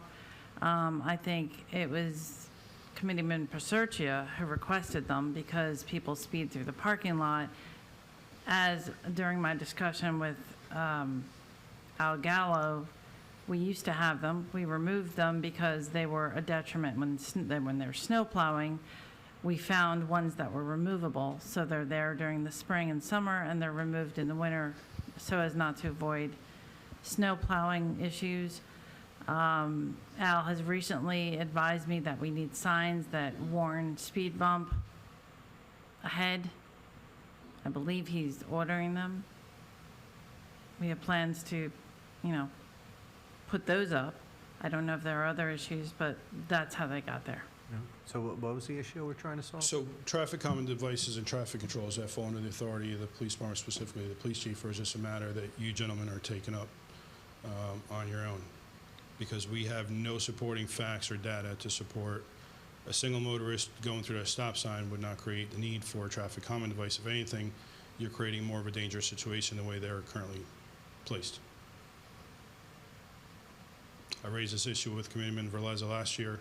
I think it was Committeeman Paserchia who requested them because people speed through the parking lot. As during my discussion with Al Gallo, we used to have them. We removed them because they were a detriment when they're snow plowing. We found ones that were removable, so they're there during the spring and summer, and they're removed in the winter so as not to avoid snow plowing issues. Al has recently advised me that we need signs that warn speed bump ahead. I believe he's ordering them. We have plans to, put those up. I don't know if there are other issues, but that's how they got there. No? So what was the issue we're trying to solve? So traffic calming devices and traffic controls that fall under the authority of the police department, specifically the police chief, or is this a matter that you gentlemen are taking up on your own? Because we have no supporting facts or data to support a single motorist going through a stop sign would not create the need for a traffic calming device. If anything, you're creating more of a dangerous situation the way they're currently placed. I raised this issue with Committeeman Verleza last year,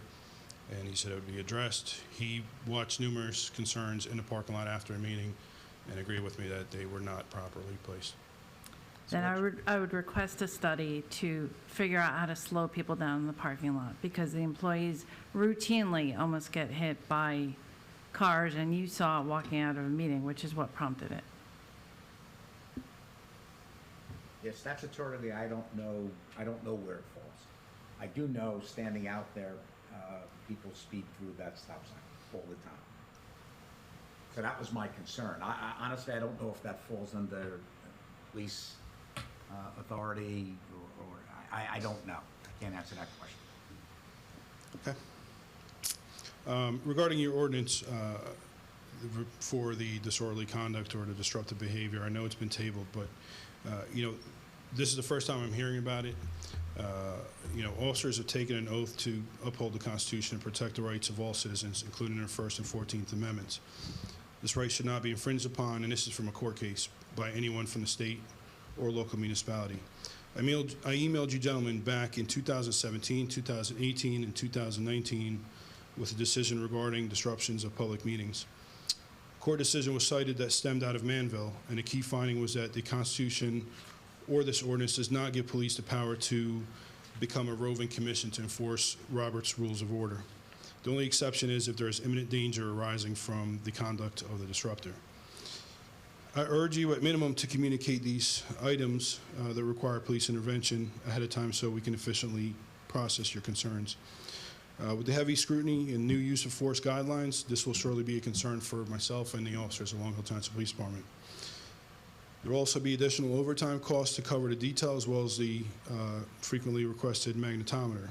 and he said it would be addressed. He watched numerous concerns in the parking lot after a meeting and agreed with me that they were not properly placed. Then I would request a study to figure out how to slow people down in the parking lot, because the employees routinely almost get hit by cars, and you saw it walking out of a meeting, which is what prompted it. Yeah, statutorily, I don't know where it falls. I do know, standing out there, people speed through that stop sign all the time. So that was my concern. I honestly, I don't know if that falls under police authority, or I don't know. I can't answer that question. Okay. Regarding your ordinance for the disorderly conduct or the disruptive behavior, I know it's been tabled, but this is the first time I'm hearing about it. Officers have taken an oath to uphold the Constitution and protect the rights of all citizens, including their First and 14th Amendments. This right should not be infringed upon, and this is from a court case, by anyone from the state or local municipality. I emailed you gentlemen back in 2017, 2018, and 2019 with a decision regarding disruptions of public meetings. Court decision was cited that stemmed out of Manville, and a key finding was that the Constitution or this ordinance does not give police the power to become a roving commission to enforce Robert's Rules of Order. The only exception is if there is imminent danger arising from the conduct of the disruptor. I urge you at minimum to communicate these items that require police intervention ahead of time so we can efficiently process your concerns. With the heavy scrutiny and new use of force guidelines, this will surely be a concern for myself and the officers of Long Hill Township Police Department. There will also be additional overtime costs to cover the detail, as well as the frequently requested magnetometer.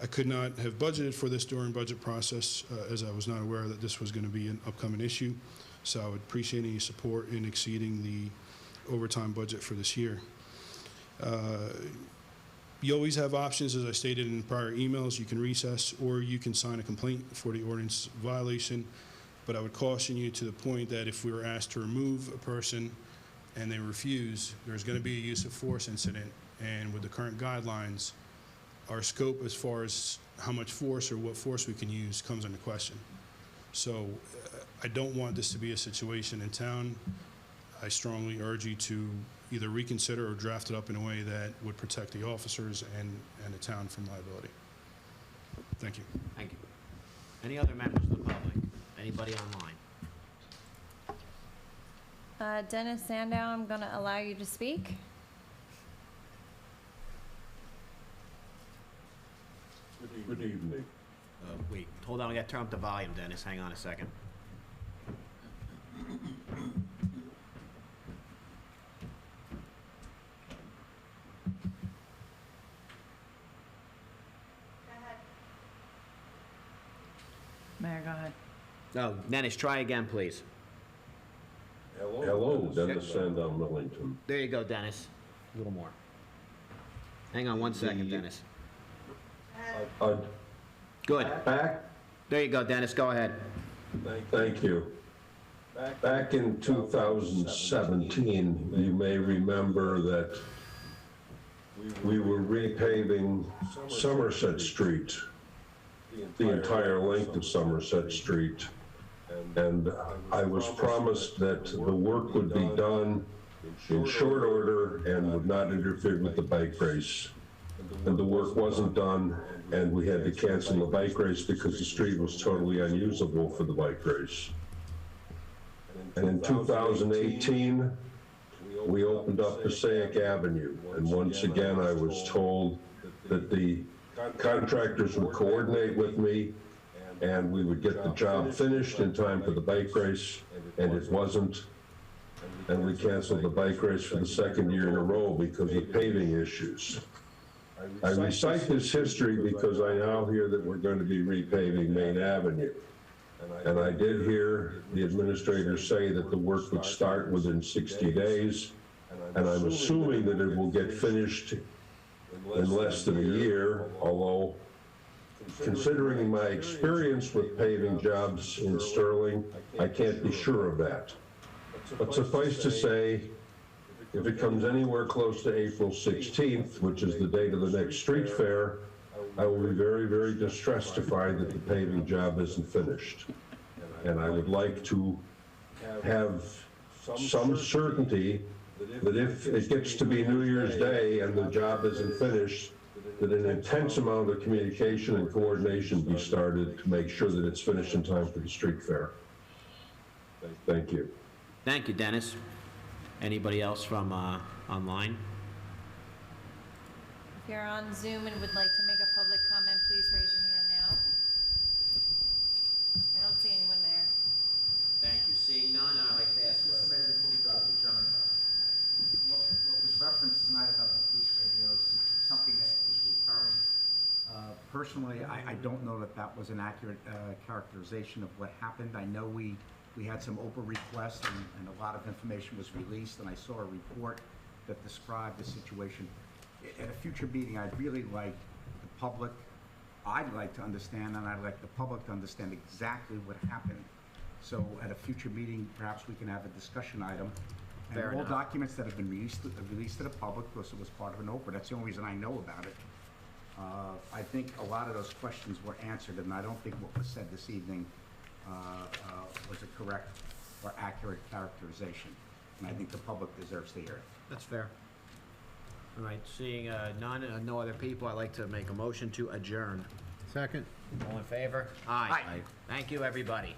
I could not have budgeted for this during budget process, as I was not aware that this was going to be an upcoming issue. So I would appreciate any support in exceeding the overtime budget for this year. You always have options, as I stated in prior emails. You can recess, or you can sign a complaint for the ordinance violation. But I would caution you to the point that if we were asked to remove a person and they refuse, there's going to be a use of force incident. And with the current guidelines, our scope as far as how much force or what force we can use comes into question. So I don't want this to be a situation in town. I strongly urge you to either reconsider or draft it up in a way that would protect the officers and the town from liability. Thank you. Thank you. Any other members of the public? Anybody online? Dennis Sandow, I'm going to allow you to speak. Good evening. Wait, hold on, I got to turn up the volume, Dennis. Hang on a second. Mayor, go ahead. No, Dennis, try again, please. Hello, Dennis Sandow, Millington. There you go, Dennis. A little more. Hang on one second, Dennis. Good. Back, There you go, Dennis. Go ahead. thank you. Back in 2017, you may remember that we were repaving Somerset Street, the entire length of Somerset Street. And I was promised that the work would be done in short order and would not interfere with the bike race. And the work wasn't done, and we had to cancel the bike race because the street was totally unusable for the bike race. And in 2018, we opened up Passaic Avenue, and once again I was told that the contractors would coordinate with me and we would get the job finished in time for the bike race, and it wasn't. And we canceled the bike race for the second year in a row because of paving issues. I recite this history because I now hear that we're going to be repaving Main Avenue. And I did hear the administrator say that the work would start within 60 days, and I'm assuming that it will get finished in less than a year, although considering my experience with paving jobs in Sterling, I can't be sure of that. But suffice to say, if it comes anywhere close to April 16th, which is the date of the next street fair, I will be very, very distressed to find that the paving job isn't finished. And I would like to have some certainty that if it gets to be New Year's Day and the job isn't finished, that an intense amount of communication and coordination be started to make sure that it's finished in time for the street fair. Thank you. Thank you, Dennis. Anybody else from online? If you're on Zoom and would like to make a public comment, please raise your hand now. I don't see anyone there. Thank you. Seeing none, I'd like to ask for Before we drop the German, what was referenced tonight about the police radios is something that is recurring. Personally, I don't know that that was an accurate characterization of what happened. I know we had some Oprah requests and a lot of information was released, and I saw a report that described the situation. At a future meeting, I'd really like the public, I'd like to understand, and I'd like the public to understand exactly what happened. So at a future meeting, perhaps we can have a discussion item. Fair And all enough. documents that have been released to the public, because it was part of an Oprah, that's the only reason I know about it. I think a lot of those questions were answered, and I don't think what was said this evening was a correct or accurate characterization. And I think the public deserves to hear it. That's fair. All right, seeing none, no other people, I'd like to make a motion to adjourn. Second? All in favor? Aye. Thank you, everybody.